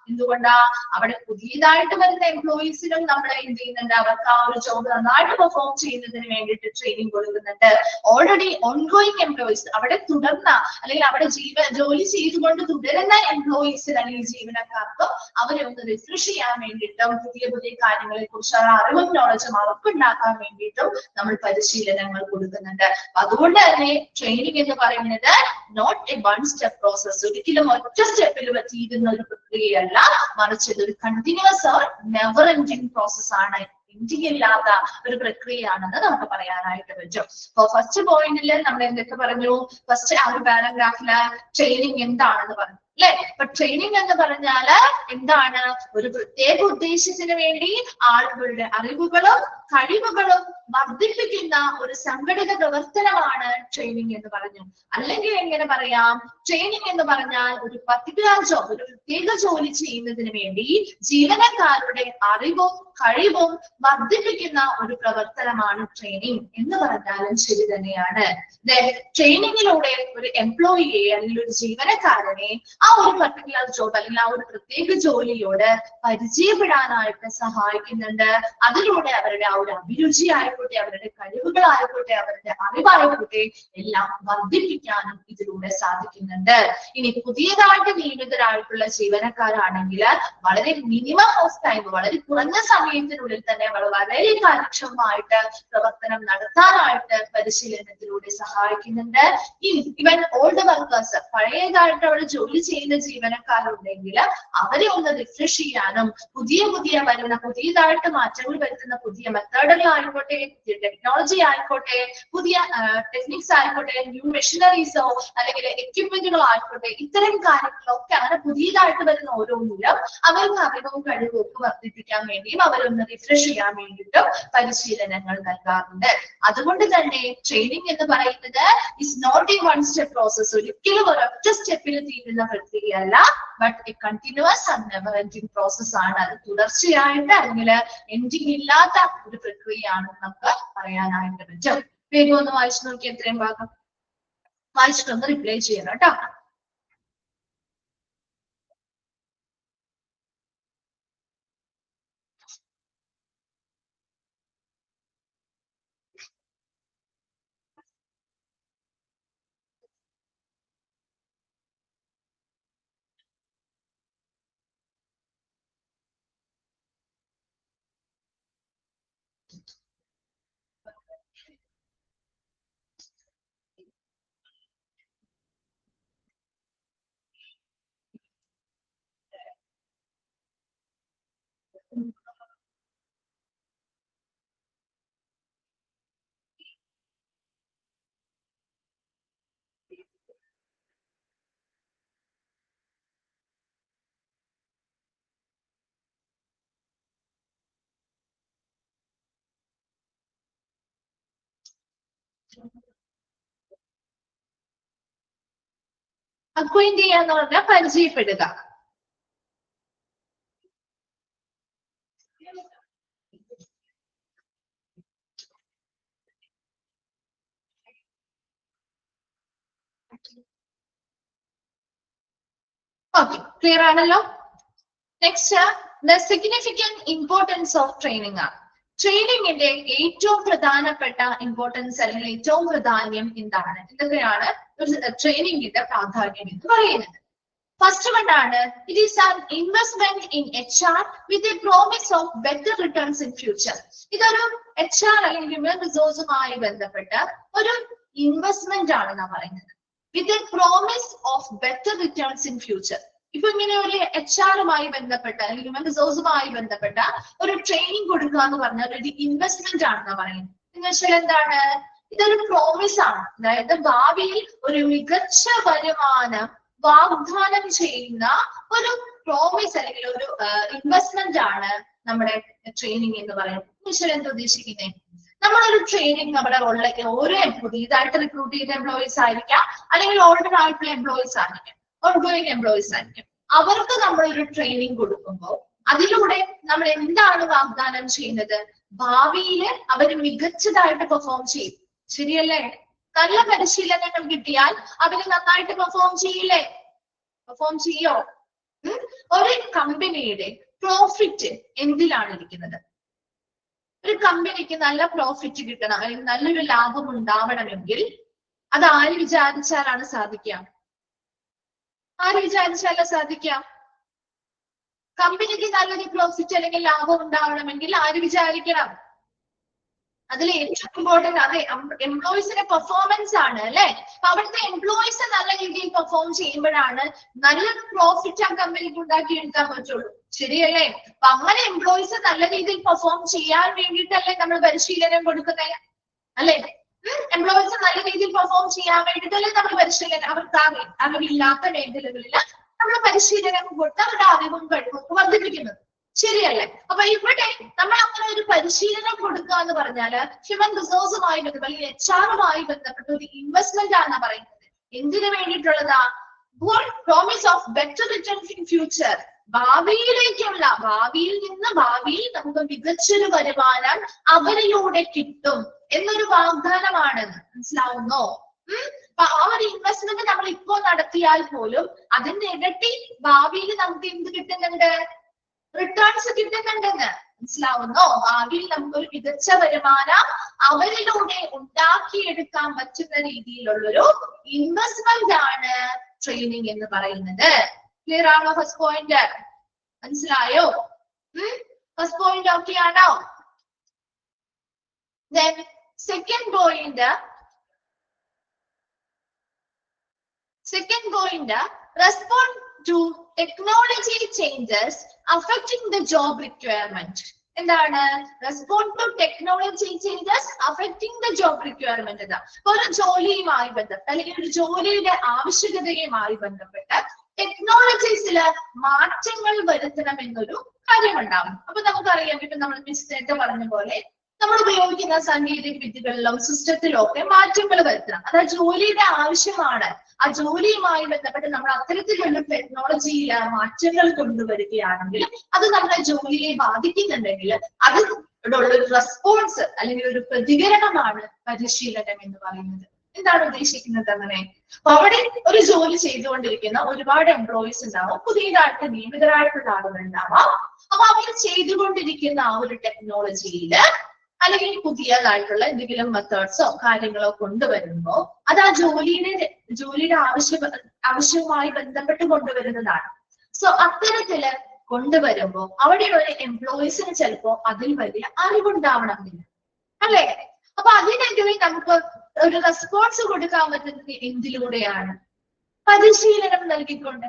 Speaker 1: എന്തുകൊണ്ടാ? അവിടെ പുതിയതായിട്ട് വരുന്ന എംപ്ലോയീസിനും നമ്മൾ എന്ത് ചെയ്യുന്നുണ്ട്? അവർക്ക് ആ ഒരു ജോബ് നന്നായിട്ട് പെർഫോം ചെയ്യുന്നതിന് വേണ്ടിയിട്ട് ട്രെയിനിങ് കൊടുക്കുന്നുണ്ട്. ഓൾറെഡി ഓൺഗോയിങ് എംപ്ലോയീസ്, അവിടെ തുടർന്ന അല്ലെങ്കിൽ അവിടെ ജോലി ചെയ്തുകൊണ്ട് തുടരുന്ന എംപ്ലോയീസിന് അല്ലെങ്കിൽ ജീവനക്കാർക്കും അവരെ ഒന്ന് റിഫ്രഷ് ചെയ്യാൻ വേണ്ടിയിട്ടും പുതിയ പുതിയ കാര്യങ്ങളെ കുറിച്ചുള്ള അറിവും നോളജും അവർക്ക് ഉണ്ടാക്കാൻ വേണ്ടിയിട്ടും നമ്മൾ പരിശീലനങ്ങൾ കൊടുക്കുന്നുണ്ട്. അതുകൊണ്ട് തന്നെ ട്രെയിനിങ് എന്ന് പറയുന്നത് not a one step process, ഒരിക്കലും ഒറ്റ സ്റ്റെപ്പിൽ തീരുന്ന ഒരു പ്രക്രിയയല്ല, മറിച്ച് ഇതൊരു continuous or never ending process ആണ്, ഇല്ലാത്ത ഒരു പ്രക്രിയയാണെന്ന് നമുക്ക് പറയാനായിട്ട് പറ്റും. അപ്പൊ ഫസ്റ്റ് പോയിന്റിൽ നമ്മൾ എന്തൊക്കെ പറഞ്ഞു? ഫസ്റ്റ് ആ ഒരു പാരഗ്രാഫില് ട്രെയിനിങ് എന്താണെന്ന് പറഞ്ഞു അല്ലെ? അപ്പൊ ട്രെയിനിങ് എന്ന് പറഞ്ഞാല് എന്താണ്? ഒരു പ്രത്യേക ഉദ്ദേശത്തിന് വേണ്ടി ആളുകളുടെ അറിവുകളും കഴിവുകളും വർദ്ധിപ്പിക്കുന്ന ഒരു സംഘടിത പ്രവർത്തനമാണ് ട്രെയിനിങ് എന്ന് പറഞ്ഞു. അല്ലെങ്കിൽ എങ്ങനെ പറയാം? ട്രെയിനിങ് എന്ന് പറഞ്ഞാൽ ഒരു പർട്ടിക്കുലർ ജോബ്, ഒരു പ്രത്യേക ജോലി ചെയ്യുന്നതിന് വേണ്ടി ജീവനക്കാരുടെ അറിവും കഴിവും വർദ്ധിപ്പിക്കുന്ന ഒരു പ്രവർത്തനമാണ് ട്രെയിനിങ് എന്ന് പറഞ്ഞാലും ശരി തന്നെയാണ്. ട്രെയിനിങ്ങിലൂടെ ഒരു എംപ്ലോയിയെ അല്ലെങ്കിൽ ഒരു ജീവനക്കാരനെ ആ ഒരു പർട്ടിക്കുലർ ജോബ് അല്ലെങ്കിൽ ആ ഒരു പ്രത്യേക ജോലിയോട് പരിചയപ്പെടാനായിട്ട് സഹായിക്കുന്നുണ്ട്. അതിലൂടെ അവരുടെ ആ ഒരു അഭിരുചി ആയിക്കോട്ടെ, അവരുടെ കഴിവുകളായിക്കോട്ടെ, അവരുടെ അറിവായിക്കോട്ടെ എല്ലാം വർദ്ധിപ്പിക്കാനും ഇതിലൂടെ സാധിക്കുന്നുണ്ട്. ഇനി പുതിയതായിട്ട് നിയമിതരായിട്ടുള്ള ജീവനക്കാരാണെങ്കിൽ വളരെ മിനിമം ഓഫ് ടൈം, വളരെ കുറഞ്ഞ സമയത്തിനുള്ളിൽ തന്നെ വളരെ കാര്യക്ഷമമായിട്ട് പ്രവർത്തനം നടത്താനായിട്ട് പരിശീലനത്തിലൂടെ സഹായിക്കുന്നുണ്ട്. ഇവൻ ഓൾഡ് വർക്കേഴ്സ്, പഴയതായിട്ട് അവിടെ ജോലി ചെയ്യുന്ന ജീവനക്കാരുണ്ടെങ്കിൽ അവരെ ഒന്ന് റിഫ്രഷ് ചെയ്യാനും പുതിയതായിട്ട് മാറ്റങ്ങൾ വരുത്തുന്ന പുതിയ മെത്തേഡുകളായിക്കോട്ടെ, പുതിയ ടെക്നോളജി ആയിക്കോട്ടെ, പുതിയ ടെക്നിക്സ് ആയിക്കോട്ടെ, ന്യൂ മെഷീനറീസോ അല്ലെങ്കിൽ എക്യുപ്മെന്റുകളോ ആയിക്കോട്ടെ, ഇത്തരം കാര്യങ്ങളൊക്കെ അങ്ങനെ പുതിയതായിട്ട് വരുന്ന ഓരോന്നിലും അവർക്ക് അറിവും കഴിവും ഒക്കെ വർദ്ധിപ്പിക്കാൻ വേണ്ടിയും അവരൊന്ന് റിഫ്രഷ് ചെയ്യാൻ വേണ്ടിയിട്ടും പരിശീലനങ്ങൾ നൽകാറുണ്ട്. അതുകൊണ്ട് തന്നെ ട്രെയിനിങ് എന്ന് പറയുന്നത് is not a one step process, ഒരിക്കലും ഒരൊറ്റ സ്റ്റെപ്പിൽ തീരുന്ന പ്രക്രിയയല്ല, but a continuous and never ending process ആണ്. അത് തുടർച്ചയായിട്ട് അല്ലെങ്കിൽ എൻഡിങ് ഇല്ലാത്ത ഒരു പ്രക്രിയയാണെന്ന് നമുക്ക് പറയാനായിട്ട് പറ്റും. വേഗം ഒന്ന് വായിച്ചു നോക്കി, എത്രയും ഭാഗം വായിച്ചിട്ടൊന്ന് റിപ്ലൈ ചെയ്യണം കേട്ടോ. അക്വൈന്റ് ചെയ്യാന്ന് പറഞ്ഞാൽ പരിചയപ്പെടുക. ഓക്കെ, ക്ലിയർ ആണല്ലോ? Next the significant importance of training ആണ്. ട്രെയിനിങ്ങിന്റെ ഏറ്റവും പ്രധാനപ്പെട്ട ഇമ്പോർട്ടൻസ് അല്ലെങ്കിൽ ഏറ്റവും പ്രാധാന്യം എന്താണ്? എന്തൊക്കെയാണ് ഒരു ട്രെയിനിങ്ങിന്റെ പ്രാധാന്യം എന്ന് പറയുന്നത്? ഫസ്റ്റ് വൺ ആണ്, it is an investment in HR with a promise of better returns in future. ഇതൊരു HR അല്ലെങ്കിൽ ഹ്യൂമൻ റിസോഴ്സുമായി ബന്ധപ്പെട്ട ഒരു ഇൻവെസ്റ്റ്മെന്റ് ആണ് നാം പറയുന്നത്. With a promise of better returns in future. ഇപ്പൊ ഇങ്ങനെ ഒരു HR ബന്ധപ്പെട്ട അല്ലെങ്കിൽ ഹ്യൂമൻ റിസോഴ്സുമായി ബന്ധപ്പെട്ട ഒരു ട്രെയിനിങ് കൊടുക്കുക എന്ന് പറഞ്ഞാൽ ഒരു ഇൻവെസ്റ്റ്മെന്റ് ആണെന്ന് പറയുന്നത്. എന്ന് വെച്ചാൽ എന്താണ്? ഇതൊരു പ്രോമിസ് ആണ്. അതായത് ഭാവിയിൽ ഒരു മികച്ച വരുമാനം വാഗ്ദാനം ചെയ്യുന്ന ഒരു പ്രോമിസ് അല്ലെങ്കിൽ ഒരു ഇൻവെസ്റ്റ്മെന്റ് ആണ് നമ്മുടെ ട്രെയിനിങ് എന്ന് പറയുന്നത്. ഈശ്വരൻ എന്താ ഉദ്ദേശിക്കുന്നത്? നമ്മളൊരു ട്രെയിനിങ് നമ്മുടെ ഉള്ളിലേക്ക് ഓരോ പുതിയതായിട്ട് റിക്രൂട്ട് ചെയ്ത എംപ്ലോയീസ് ആയിരിക്കാം, അല്ലെങ്കിൽ ഓൾറെഡി ആയിട്ടുള്ള എംപ്ലോയീസ് ആയിരിക്കും, ഓൺഗോയിങ് എംപ്ലോയീസ് ആയിരിക്കും. അവർക്ക് നമ്മളൊരു ട്രെയിനിങ് കൊടുക്കുമ്പോൾ അതിലൂടെ നമ്മൾ എന്താണ് വാഗ്ദാനം ചെയ്യുന്നത്? ഭാവിയിൽ അവർ മികച്ചതായിട്ട് പെർഫോം ചെയ്യും. ശരിയല്ലേ? നല്ല പരിശീലനങ്ങൾ കിട്ടിയാൽ അവര് നന്നായിട്ട് പെർഫോം ചെയ്യില്ലേ? പെർഫോം ചെയ്യോ? ഒരു കമ്പനിയുടെ പ്രോഫിറ്റ് എന്തിലാണ് ഇരിക്കുന്നത്? ഒരു കമ്പനിക്ക് നല്ല പ്രോഫിറ്റ് കിട്ടണം അല്ലെങ്കിൽ നല്ലൊരു ലാഭം ഉണ്ടാവണമെങ്കിൽ അത് ആര് വിചാരിച്ചാലാണ് സാധിക്കുക? ആര് വിചാരിച്ചാലോ സാധിക്കാം? കമ്പനിക്ക് നല്ലൊരു പ്രോഫിറ്റ് അല്ലെങ്കിൽ ലാഭം ഉണ്ടാവണമെങ്കിൽ ആര് വിചാരിക്കണം? അതിൽ ഏറ്റവും ഇമ്പോർട്ടന്റ് അതെ എംപ്ലോയീസിന്റെ പെർഫോമൻസ് ആണ് അല്ലെ. അവിടുത്തെ എംപ്ലോയീസ് നല്ല രീതിയിൽ പെർഫോം ചെയ്യുമ്പോഴാണ് നല്ലൊരു പ്രോഫിറ്റ് ആ കമ്പനിക്ക് ഉണ്ടാക്കിയെടുക്കാൻ പറ്റുള്ളൂ. ശരിയല്ലേ? അപ്പൊ അങ്ങനെ എംപ്ലോയീസ് നല്ല രീതിയിൽ പെർഫോം ചെയ്യാൻ വേണ്ടിയിട്ടല്ലേ നമ്മൾ പരിശീലനം കൊടുക്കുന്നത് അല്ലെ? എംപ്ലോയീസ് നല്ല രീതിയിൽ പെർഫോം ചെയ്യാൻ വേണ്ടിയിട്ടല്ലേ നമ്മൾ പരിശീലനം അവർക്ക് അറിവില്ലാത്ത മേഖലകളിൽ നമ്മൾ പരിശീലനം കൊടുത്ത് അവരുടെ അറിവും കഴിവും വർദ്ധിപ്പിക്കുന്നത്. ശരിയല്ലേ? അപ്പൊ ഇവിടെ നമ്മൾ അങ്ങനെ ഒരു പരിശീലനം കൊടുക്കുക എന്ന് പറഞ്ഞാല് ഹ്യൂമൻ റിസോഴ്സുമായി ബന്ധപ്പെട്ട് അല്ലെങ്കിൽ HR ബന്ധപ്പെട്ട ഒരു ഇൻവെസ്റ്റ്മെന്റ് ആണ് പറയുന്നത്. എന്തിനു വേണ്ടിയിട്ടുള്ളതാ? Promise of better returns in future. ഭാവിയിലേക്കുള്ള ഭാവിയിൽ നമുക്ക് മികച്ചൊരു വരുമാനം അവരിലൂടെ കിട്ടും എന്നൊരു വാഗ്ദാനമാണെന്ന് മനസ്സിലാവുന്നോ? അപ്പൊ ആ ഒരു ഇൻവെസ്റ്റ്മെന്റ് നമ്മൾ ഇപ്പോ നടത്തിയാൽ പോലും അതിന്റെ ഇരട്ടി ഭാവിയിൽ നമുക്ക് എന്ത് കിട്ടുന്നുണ്ട്? റിട്ടേൺസ് കിട്ടുന്നുണ്ടെന്ന് മനസ്സിലാവുന്നോ? ഭാവിയിൽ നമുക്കൊരു മികച്ച വരുമാനം അവരിലൂടെ ഉണ്ടാക്കിയെടുക്കാൻ പറ്റുന്ന രീതിയിലുള്ളൊരു ഇൻവെസ്റ്റ്മെന്റ് ആണ് ട്രെയിനിങ് എന്ന് പറയുന്നത്. ക്ലിയർ ആണോ? ഫസ്റ്റ് പോയിന്റ് മനസ്സിലായോ? ഫസ്റ്റ് പോയിന്റ് ഓക്കെ ആണോ? Then second point, respond to technology changes affecting the job requirement. എന്താണ്? Respond to technology changes affecting the job requirement. ഒരു ജോലിയുമായി ബന്ധപ്പെട്ട് അല്ലെങ്കിൽ ഒരു ജോലിയുടെ ആവശ്യകതയുമായി ബന്ധപ്പെട്ട് ടെക്നോളജീസില് മാറ്റങ്ങൾ വരുത്തണം എന്നൊരു കാര്യമുണ്ടാവും. അപ്പൊ നമുക്കറിയാം, ഇപ്പൊ നമ്മൾ നേരത്തെ പറഞ്ഞ പോലെ നമ്മൾ ഉപയോഗിക്കുന്ന സാങ്കേതിക വിദ്യകളിലും സിസ്റ്റത്തിലും ഒക്കെ മാറ്റങ്ങൾ വരുത്തണം. അത് ജോലിയുടെ ആവശ്യമാണ്. ആ ജോലിയുമായി ബന്ധപ്പെട്ട് നമ്മൾ അത്തരത്തിലുള്ള ടെക്നോളജിയിൽ മാറ്റങ്ങൾ കൊണ്ടുവരികയാണെങ്കിൽ അത് നമ്മുടെ ജോലിയെ ബാധിക്കുന്നുണ്ടെങ്കിൽ അതിനോടുള്ള ഒരു റെസ്പോൺസ് അല്ലെങ്കിൽ ഒരു പ്രതികരണമാണ് പരിശീലനം എന്ന് പറയുന്നത്. എന്താണ് ഉദ്ദേശിക്കുന്നത് അങ്ങനെ? അപ്പൊ അവിടെ ഒരു ജോലി ചെയ്തുകൊണ്ടിരിക്കുന്ന ഒരുപാട് എംപ്ലോയീസ് ഉണ്ടാവും, പുതിയതായിട്ട് നിയമിതരായിട്ടുള്ള ആളുകൾ ഉണ്ടാവാം. അപ്പൊ അവർ ചെയ്തുകൊണ്ടിരിക്കുന്ന ആ ഒരു ടെക്നോളജിയില് അല്ലെങ്കിൽ പുതിയതായിട്ടുള്ള എന്തെങ്കിലും മെത്തേഡ്സോ കാര്യങ്ങളോ കൊണ്ടുവരുമ്പോ അത് ആ ജോലിയുടെ ആവശ്യവുമായി ബന്ധപ്പെട്ട് കൊണ്ടുവരുന്നതാണ്. സോ അത്തരത്തില് കൊണ്ടുവരുമ്പോ അവിടെയുള്ള എംപ്ലോയീസിന് ചിലപ്പോ അതിൽ വലിയ അറിവുണ്ടാവണമെന്നില്ല അല്ലെ? അപ്പൊ അതിനെതിരെ നമുക്ക് ഒരു റെസ്പോൺസ് കൊടുക്കാൻ പറ്റുന്നത് എന്തിലൂടെയാണ്? പരിശീലനം നൽകിക്കൊണ്ട്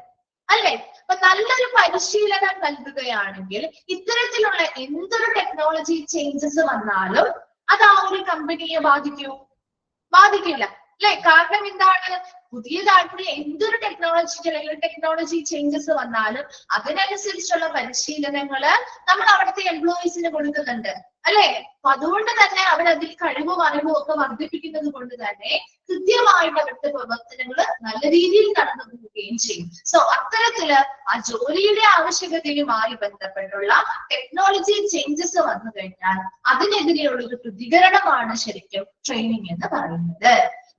Speaker 1: അല്ലെ? അപ്പൊ നല്ലൊരു പരിശീലനം നൽകുകയാണെങ്കിൽ ഇത്തരത്തിലുള്ള എന്തൊരു ടെക്നോളജി ചേഞ്ചസ് വന്നാലും അത് ആ ഒരു കമ്പനിയെ ബാധിക്കില്ല അല്ലെ? കാരണം എന്താണ്? പുതിയതായിട്ടുള്ള എന്തൊരു ടെക്നോളജി ചേഞ്ചസ് വന്നാലും അതിനനുസരിച്ചുള്ള പരിശീലനങ്ങള് നമ്മൾ അവിടുത്തെ എംപ്ലോയീസിന് കൊടുക്കുന്നുണ്ട് അല്ലെ? അപ്പൊ അതുകൊണ്ട് തന്നെ അവരതിൽ കഴിവും അറിവും ഒക്കെ വർദ്ധിപ്പിക്കുന്നത് കൊണ്ട് തന്നെ കൃത്യമായിട്ട് അവിടുത്തെ പ്രവർത്തനങ്ങൾ നല്ല രീതിയിൽ നടന്നു പോവുകയും ചെയ്യും. സോ അത്തരത്തില് ആ ജോലിയുടെ ആവശ്യകതയുമായി ബന്ധപ്പെട്ടുള്ള ടെക്നോളജി ചേഞ്ചസ് വന്നു കഴിഞ്ഞാൽ അതിനെതിരെയുള്ള ഒരു പ്രതികരണമാണ് ശരിക്കും ട്രെയിനിങ് എന്ന് പറയുന്നത്.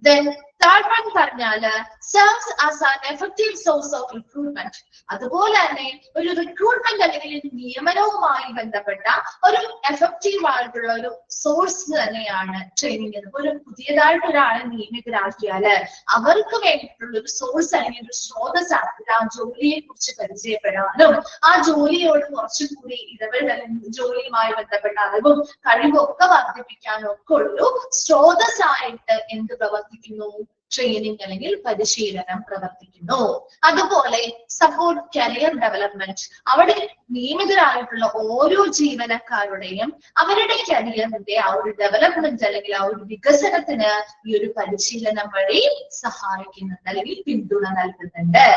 Speaker 1: Then തേർഡ് വൺ പറഞ്ഞാല് serves as an effective source of recruitment. അതുപോലെ തന്നെ ഒരു റിക്രൂട്ട്മെന്റ് അല്ലെങ്കിൽ ഒരു നിയമനവുമായി ബന്ധപ്പെട്ട ഒരു എഫക്റ്റീവ് ആയിട്ടുള്ള ഒരു സോഴ്സ് തന്നെയാണ് ട്രെയിനിങ് എന്ന്. ഒരു പുതിയതായിട്ട് ഒരാളെ നിയമിതരാക്കിയാല് അവർക്ക് വേണ്ടിയിട്ടുള്ള ഒരു സോഴ്സ് അല്ലെങ്കിൽ ഒരു സ്രോതസ്സാണ് ആ ജോലിയെ കുറിച്ച് പരിചയപ്പെടാനും ആ ജോലിയോട് കുറച്ചുകൂടി ഇടപെടലും ജോലിയുമായി ബന്ധപ്പെട്ട അറിവും കഴിവും ഒക്കെ വർദ്ധിപ്പിക്കാനും ഒക്കെ ഒരു സ്രോതസ്സായിട്ട് എന്ത് പ്രവർത്തിക്കുന്നു, ട്രെയിനിങ് അല്ലെങ്കിൽ പരിശീലനം പ്രവർത്തിക്കുന്നു. അതുപോലെ സപ്പോർട്ട് കരിയർ ഡെവലപ്മെന്റ്. അവിടെ നിയമിതരായിട്ടുള്ള ഓരോ ജീവനക്കാരുടെയും അവരുടെ കരിയറിന്റെ ആ ഒരു ഡെവലപ്മെന്റ് അല്ലെങ്കിൽ ആ ഒരു വികസനത്തിന് ഈ ഒരു പരിശീലനം വഴി സഹായിക്കുന്നുണ്ട് അല്ലെങ്കിൽ പിന്തുണ നൽകുന്നുണ്ട്.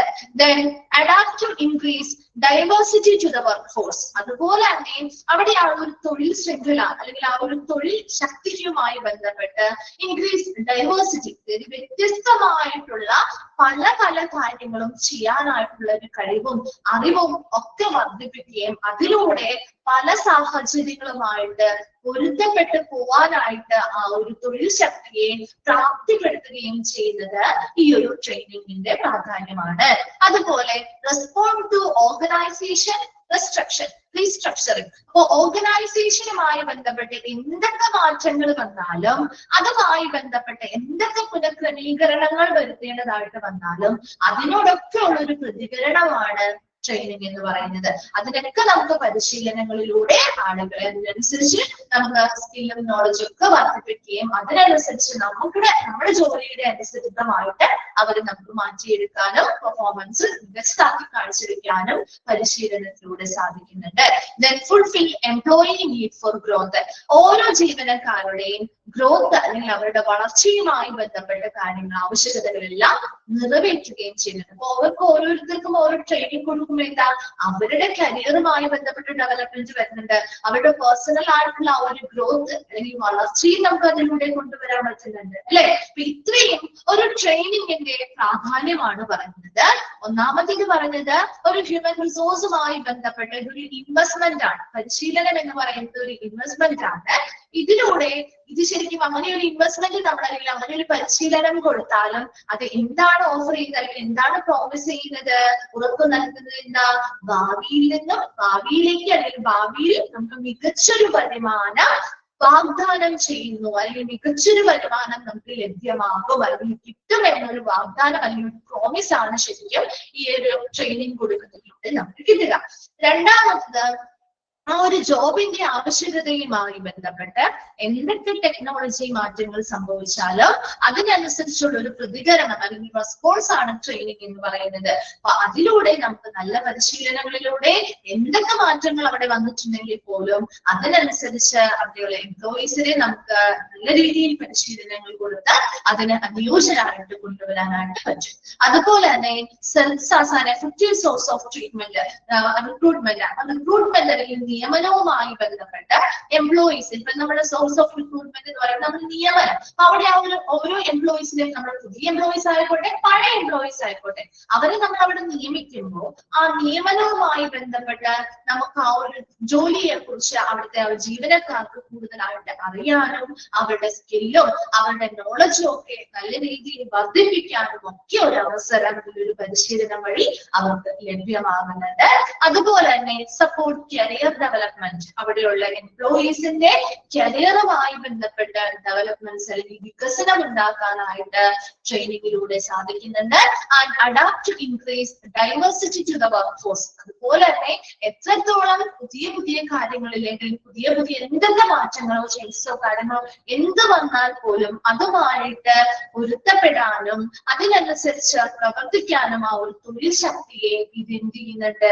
Speaker 1: Then adapt to increase diversity to the workforce. അതുപോലെ തന്നെ അവിടെ ആ ഒരു തൊഴിൽ ശൃംഖല അല്ലെങ്കിൽ ആ ഒരു തൊഴിൽ ശക്തിയുമായി ബന്ധപ്പെട്ട് ഇൻക്രീസ് ഡൈവേഴ്സിറ്റി, വ്യത്യസ്തമായിട്ടുള്ള പല പല കാര്യങ്ങളും ചെയ്യാനായിട്ടുള്ള ഒരു കഴിവും അറിവും ഒക്കെ വർദ്ധിപ്പിക്കുകയും അതിലൂടെ പല സാഹചര്യങ്ങളുമായിട്ട് പൊരുത്തപ്പെട്ട് പോവാനായിട്ട് ആ ഒരു തൊഴിൽ ശക്തിയെ പ്രാപ്തിപ്പെടുത്തുകയും ചെയ്യുന്നത് ഈ ഒരു ട്രെയിനിങ്ങിന്റെ പ്രാധാന്യമാണ്. അതുപോലെ റെസ്പോണ്ട് ടു ഓർഗനൈസേഷൻ റീസ്ട്രക്ചറിങ്. അപ്പൊ ഓർഗനൈസേഷനുമായി ബന്ധപ്പെട്ട് എന്തൊക്കെ മാറ്റങ്ങൾ വന്നാലും അതുമായി ബന്ധപ്പെട്ട് എന്തൊക്കെ പുനഃക്രമീകരണങ്ങൾ വരുത്തേണ്ടതായിട്ട് വന്നാലും അതിനോടൊക്കെ ഉള്ള ഒരു പ്രതികരണമാണ് ട്രെയിനിങ് എന്ന് പറയുന്നത്. അതിനൊക്കെ നമുക്ക് പരിശീലനങ്ങളിലൂടെ ആളുകളെ അതിനനുസരിച്ച് നമുക്ക് സ്കില്ലും നോളജും ഒക്കെ വർദ്ധിപ്പിക്കുകയും അതിനനുസരിച്ച് നമ്മുടെ ജോലിയുടെ അനുസൃതമായിട്ട് അവർ നമുക്ക് മാറ്റിയെടുക്കാനും പെർഫോമൻസ് മികച്ചതാക്കി കാഴ്ചവെക്കാനും പരിശീലനത്തിലൂടെ സാധിക്കുന്നുണ്ട്. Then fulfill employee need for growth. ഓരോ ജീവനക്കാരുടെയും ഗ്രോത്ത് അല്ലെങ്കിൽ അവരുടെ വളർച്ചയുമായി ബന്ധപ്പെട്ട കാര്യങ്ങൾ ആവശ്യകതകളെല്ലാം നിറവേറ്റുകയും ചെയ്യുന്നുണ്ട്. അപ്പൊ അവർക്ക് ഓരോരുത്തർക്കും ഓരോ ട്രെയിനിങ് കൊടുക്കുമ്പോൾ എന്താ അവരുടെ കരിയറുമായി ബന്ധപ്പെട്ട ഡെവലപ്മെന്റ് വരുന്നുണ്ട്. അവരുടെ പേഴ്സണൽ ആയിട്ടുള്ള ആ ഒരു ഗ്രോത്ത് അല്ലെങ്കിൽ വളർച്ചയും നമുക്ക് അതിലൂടെ കൊണ്ടുവരാൻ പറ്റുന്നുണ്ട് അല്ലെ. അപ്പൊ ഇത്രയും ഒരു ട്രെയിനിങ്ങിന്റെ പ്രാധാന്യമാണ് പറയുന്നത്. ഒന്നാമത്തേത് പറഞ്ഞത് ഒരു ഹ്യൂമൻ റിസോഴ്സുമായി ബന്ധപ്പെട്ട ഒരു ഇൻവെസ്റ്റ്മെന്റ് ആണ്. പരിശീലനം എന്ന് പറയുന്നത് ഒരു ഇൻവെസ്റ്റ്മെന്റ് ആണ്. ഇതിലൂടെ ഇത് ശരിക്കും അങ്ങനെ ഒരു ഇൻവെസ്റ്റ്മെന്റ് നമ്മൾ അല്ലെങ്കിൽ അങ്ങനെ ഒരു പരിശീലനം കൊടുത്താലും അത് എന്താണ് ഓഫർ ചെയ്യുന്നത് അല്ലെങ്കിൽ എന്താണ് പ്രോമിസ് ചെയ്യുന്നത്, ഉറപ്പ് നൽകുന്നത് എന്താ, ഭാവിയിലേക്ക് അല്ലെങ്കിൽ ഭാവിയിൽ നമുക്ക് മികച്ചൊരു വരുമാനം വാഗ്ദാനം ചെയ്യുന്നു അല്ലെങ്കിൽ മികച്ചൊരു വരുമാനം നമുക്ക് ലഭ്യമാകും അല്ലെങ്കിൽ കിട്ടും എന്നൊരു വാഗ്ദാനം അല്ലെങ്കിൽ ഒരു പ്രോമിസ് ആണ് ശരിക്കും ഈ ഒരു ട്രെയിനിങ് കൊടുക്കുന്നതിലൂടെ നമുക്ക് കിട്ടുക. രണ്ടാമത്തത് ആ ഒരു ജോബിന്റെ ആവശ്യകതയുമായി ബന്ധപ്പെട്ട് എന്തൊക്കെ ടെക്നോളജി മാറ്റങ്ങൾ സംഭവിച്ചാലും അതിനനുസരിച്ചുള്ള ഒരു പ്രതികരണം അല്ലെങ്കിൽ റെസ്പോൺസ് ആണ് ട്രെയിനിങ് എന്ന് പറയുന്നത്. അപ്പൊ അതിലൂടെ നമുക്ക് നല്ല പരിശീലനങ്ങളിലൂടെ എന്തൊക്കെ മാറ്റങ്ങൾ അവിടെ വന്നിട്ടുണ്ടെങ്കിൽ പോലും അതിനനുസരിച്ച് അവിടെയുള്ള എംപ്ലോയീസിനെ നമുക്ക് നല്ല രീതിയിൽ പരിശീലനങ്ങൾ കൊടുത്ത് അതിന് അനുയോജ്യരായിട്ട് കൊണ്ടുവരാനായിട്ട് പറ്റും. അതുപോലെ തന്നെ എഫക്റ്റീവ് സോഴ്സ് ഓഫ് റിക്രൂട്ട്മെന്റ് അല്ലെങ്കിൽ നിയമനവുമായി ബന്ധപ്പെട്ട് എംപ്ലോയീസ് ഇപ്പൊ നമ്മുടെ സോഴ്സ് ഓഫ് റിക്രൂട്ട്മെന്റ് എന്ന് പറയുന്നത് നമ്മൾ നിയമനം. അപ്പൊ അവിടെ ആ ഒരു ഓരോ എംപ്ലോയീസിനെയും നമ്മൾ പുതിയ എംപ്ലോയീസ് ആയിക്കോട്ടെ പഴയ എംപ്ലോയീസ് ആയിക്കോട്ടെ അവരെ നമ്മൾ അവിടെ നിയമിക്കുമ്പോൾ ആ നിയമനവുമായി ബന്ധപ്പെട്ട് നമുക്ക് ആ ഒരു ജോലിയെ കുറിച്ച് അവിടുത്തെ ജീവനക്കാർക്ക് കൂടുതലായിട്ട് അറിയാനും അവരുടെ സ്കില്ലും അവരുടെ നോളജും ഒക്കെ നല്ല രീതിയിൽ വർദ്ധിപ്പിക്കാനും ഒക്കെ ഒരു അവസരം ഒരു പരിശീലനം വഴി അവർക്ക് ലഭ്യമാകുന്നുണ്ട്. അതുപോലെ തന്നെ സപ്പോർട്ട് കരിയർ ഡെവലപ്മെന്റ്. അവിടെയുള്ള എംപ്ലോയീസിന്റെ കരിയറുമായി ബന്ധപ്പെട്ട ഡെവലപ്മെന്റ്സ് അല്ലെങ്കിൽ വികസനം ഉണ്ടാക്കാനായിട്ട് ട്രെയിനിങ്ങിലൂടെ സാധിക്കുന്നുണ്ട്. And adapt to increase diversity to the workforce. അതുപോലെ തന്നെ എത്രത്തോളം പുതിയ കാര്യങ്ങളിലേക്ക് പുതിയ എന്തൊക്കെ മാറ്റങ്ങളോ ചേഞ്ചസോ കാര്യങ്ങളോ എന്ത് വന്നാൽ പോലും അതുമായിട്ട് പൊരുത്തപ്പെടാനും അതിനനുസരിച്ച് പ്രവർത്തിക്കാനും ആ ഒരു തൊഴിൽ ശക്തിയെ ഇത് എന്ത് ചെയ്യുന്നുണ്ട്,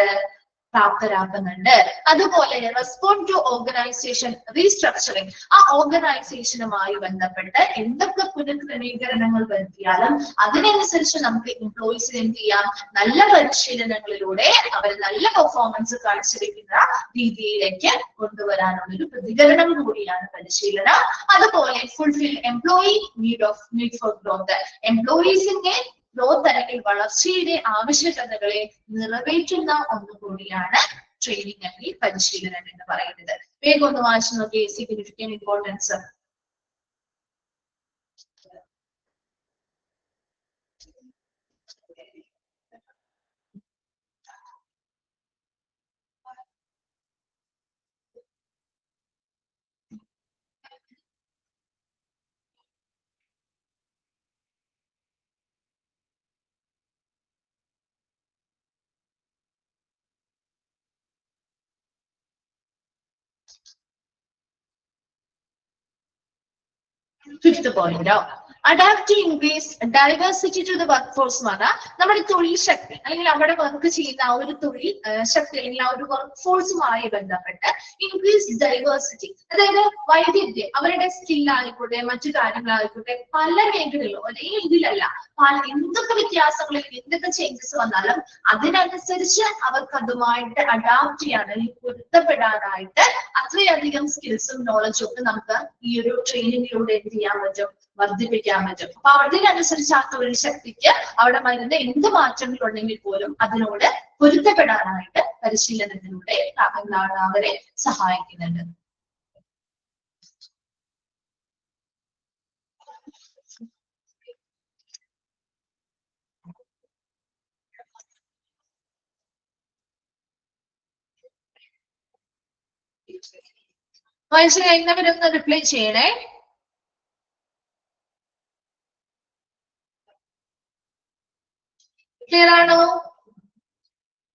Speaker 1: പ്രാപ്തരാക്കുന്നുണ്ട്. അതുപോലെ റെസ്പോണ്ട് ടു ഓർഗനൈസേഷൻ റീസ്ട്രക്ചറിങ്. ആ ഓർഗനൈസേഷനുമായി ബന്ധപ്പെട്ട് എന്തൊക്കെ പുനഃക്രമീകരണങ്ങൾ വരുത്തിയാലും അതിനനുസരിച്ച് നമുക്ക് എംപ്ലോയീസിന് എന്ത് ചെയ്യാം, നല്ല പരിശീലനങ്ങളിലൂടെ അവർ നല്ല പെർഫോമൻസ് കാഴ്ചവെക്കുന്ന രീതിയിലേക്ക് കൊണ്ടുവരാനുള്ള ഒരു പ്രതികരണം കൂടിയാണ് പരിശീലനം. അതുപോലെ fulfil employee need for growth. എംപ്ലോയീസിന്റെ ഗ്രോത്ത് അല്ലെങ്കിൽ വളർച്ചയുടെ ആവശ്യകതകളെ നിറവേറ്റുന്ന ഒന്നുകൂടിയാണ് ട്രെയിനിങ് അല്ലെങ്കിൽ പരിശീലനം എന്ന് പറയുന്നത്. വേഗം ഒന്ന് വായിച്ചു നോക്കിയേ. Significant importance. Fifth point. Adapt to increase diversity to the workforce എന്ന് പറഞ്ഞാൽ നമ്മുടെ തൊഴിൽ ശക്തി അല്ലെങ്കിൽ അവിടെ വർക്ക് ചെയ്യുന്ന ആ ഒരു തൊഴിൽ ശക്തി അല്ലെങ്കിൽ ആ ഒരു വർക്ക് ഫോഴ്സുമായി ബന്ധപ്പെട്ട് ഇൻക്രീസ് ഡൈവേഴ്സിറ്റി, അതായത് വൈവിധ്യം അവരുടെ സ്കില്ലായിക്കോട്ടെ മറ്റു കാര്യങ്ങളായിക്കോട്ടെ പല മേഖലകളിലും ഒരേ ഇതിലല്ല, എന്തൊക്കെ വ്യത്യാസങ്ങളിൽ എന്തൊക്കെ ചേഞ്ചസ് വന്നാലും അതിനനുസരിച്ച് അവർക്ക് അതുമായിട്ട് അഡാപ്റ്റ് ചെയ്യാൻ അല്ലെങ്കിൽ പൊരുത്തപ്പെടാനായിട്ട് അത്രയധികം സ്കിൽസും നോളജും ഒക്കെ നമുക്ക് ഈ ഒരു ട്രെയിനിങ്ങിലൂടെ എന്ത് ചെയ്യാൻ പറ്റും, വർദ്ധിപ്പിക്കാൻ പറ്റും. അപ്പൊ അതിനനുസരിച്ച് ആ തൊഴിൽ ശക്തിക്ക് അവിടെ വരുന്ന എന്ത് മാറ്റങ്ങൾ ഉണ്ടെങ്കിൽ പോലും അതിനോട് പൊരുത്തപ്പെടാനായിട്ട് പരിശീലനത്തിലൂടെ എന്താണ് അവരെ സഹായിക്കുന്നുണ്ട്. വായിച്ചു കഴിഞ്ഞവരൊന്ന് റിപ്ലൈ ചെയ്യണേ. ക്ലിയർ ആണോ?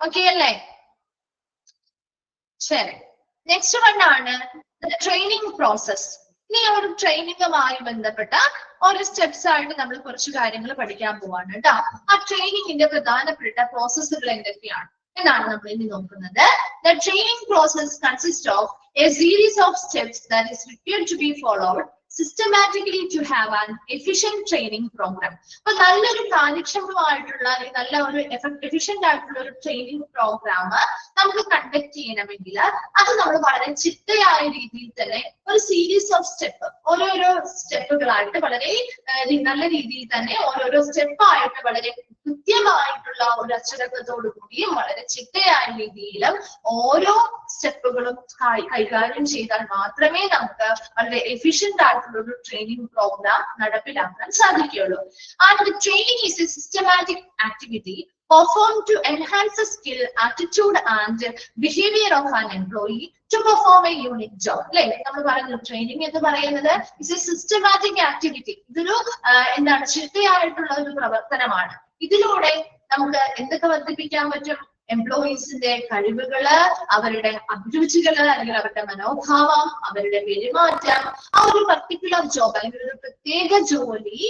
Speaker 1: ഓക്കെ അല്ലേ? ശരി. നെക്സ്റ്റ് വൺ ആണ് ട്രെയിനിങ് പ്രോസസ്. ഇനി ഒരു ട്രെയിനിങ്ങുമായി ബന്ധപ്പെട്ട ഓരോ സ്റ്റെപ്സ് ആയിട്ട് നമ്മൾ കുറച്ച് കാര്യങ്ങൾ പഠിക്കാൻ പോവാണ് കേട്ടോ. ആ ട്രെയിനിങ്ങിന്റെ പ്രധാനപ്പെട്ട പ്രോസസ്സുകൾ എന്തൊക്കെയാണ് എന്നാണ് നമ്മൾ ഇനി നോക്കുന്നത്. The training process consists of a series of steps that is required to be followed systematically to have an efficient training program. അപ്പൊ നല്ലൊരു കാര്യക്ഷമമായിട്ടുള്ള അല്ലെങ്കിൽ നല്ല ഒരു എഫിഷ്യന്റ് ആയിട്ടുള്ള ഒരു ട്രെയിനിങ് പ്രോഗ്രാം നമുക്ക് കണ്ടക്ട് ചെയ്യണമെങ്കിൽ അത് നമ്മൾ വളരെ ചിട്ടയായ രീതിയിൽ തന്നെ ഒരു സീരീസ് ഓഫ് സ്റ്റെപ്പ് ഓരോരോ സ്റ്റെപ്പുകളായിട്ട് വളരെ നല്ല രീതിയിൽ തന്നെ ഓരോരോ സ്റ്റെപ്പായിട്ട് വളരെ കൃത്യമായിട്ടുള്ള ഒരു അച്ചടക്കത്തോടു കൂടിയും വളരെ ചിട്ടയായ രീതിയിലും ഓരോ സ്റ്റെപ്പുകളും കൈകാര്യം ചെയ്താൽ മാത്രമേ നമുക്ക് വളരെ എഫിഷ്യന്റ് ആയിട്ടുള്ള ഒരു ട്രെയിനിങ് പ്രോഗ്രാം നടപ്പിലാക്കാൻ സാധിക്കുകയുള്ളൂ. And the training is a systematic activity performed to enhance the skill, attitude and behavior of an employee to perform a unique job. അല്ലെ നമ്മൾ പറയുന്നത് ട്രെയിനിങ് എന്ന് പറയുന്നത് ഇസ് എ സിസ്റ്റമാറ്റിക് ആക്ടിവിറ്റി. ഇതൊരു എന്താണ് ചിട്ടയായിട്ടുള്ള ഒരു പ്രവർത്തനമാണ്. ഇതിലൂടെ നമുക്ക് എന്തൊക്കെ വർദ്ധിപ്പിക്കാൻ പറ്റും? എംപ്ലോയീസിന്റെ കഴിവുകള്, അവരുടെ അഭിരുചികള് അല്ലെങ്കിൽ അവരുടെ മനോഭാവം, അവരുടെ പെരുമാറ്റം, ആ ഒരു പർട്ടിക്കുലർ ജോബ് അല്ലെങ്കിൽ ഒരു പ്രത്യേക ജോലി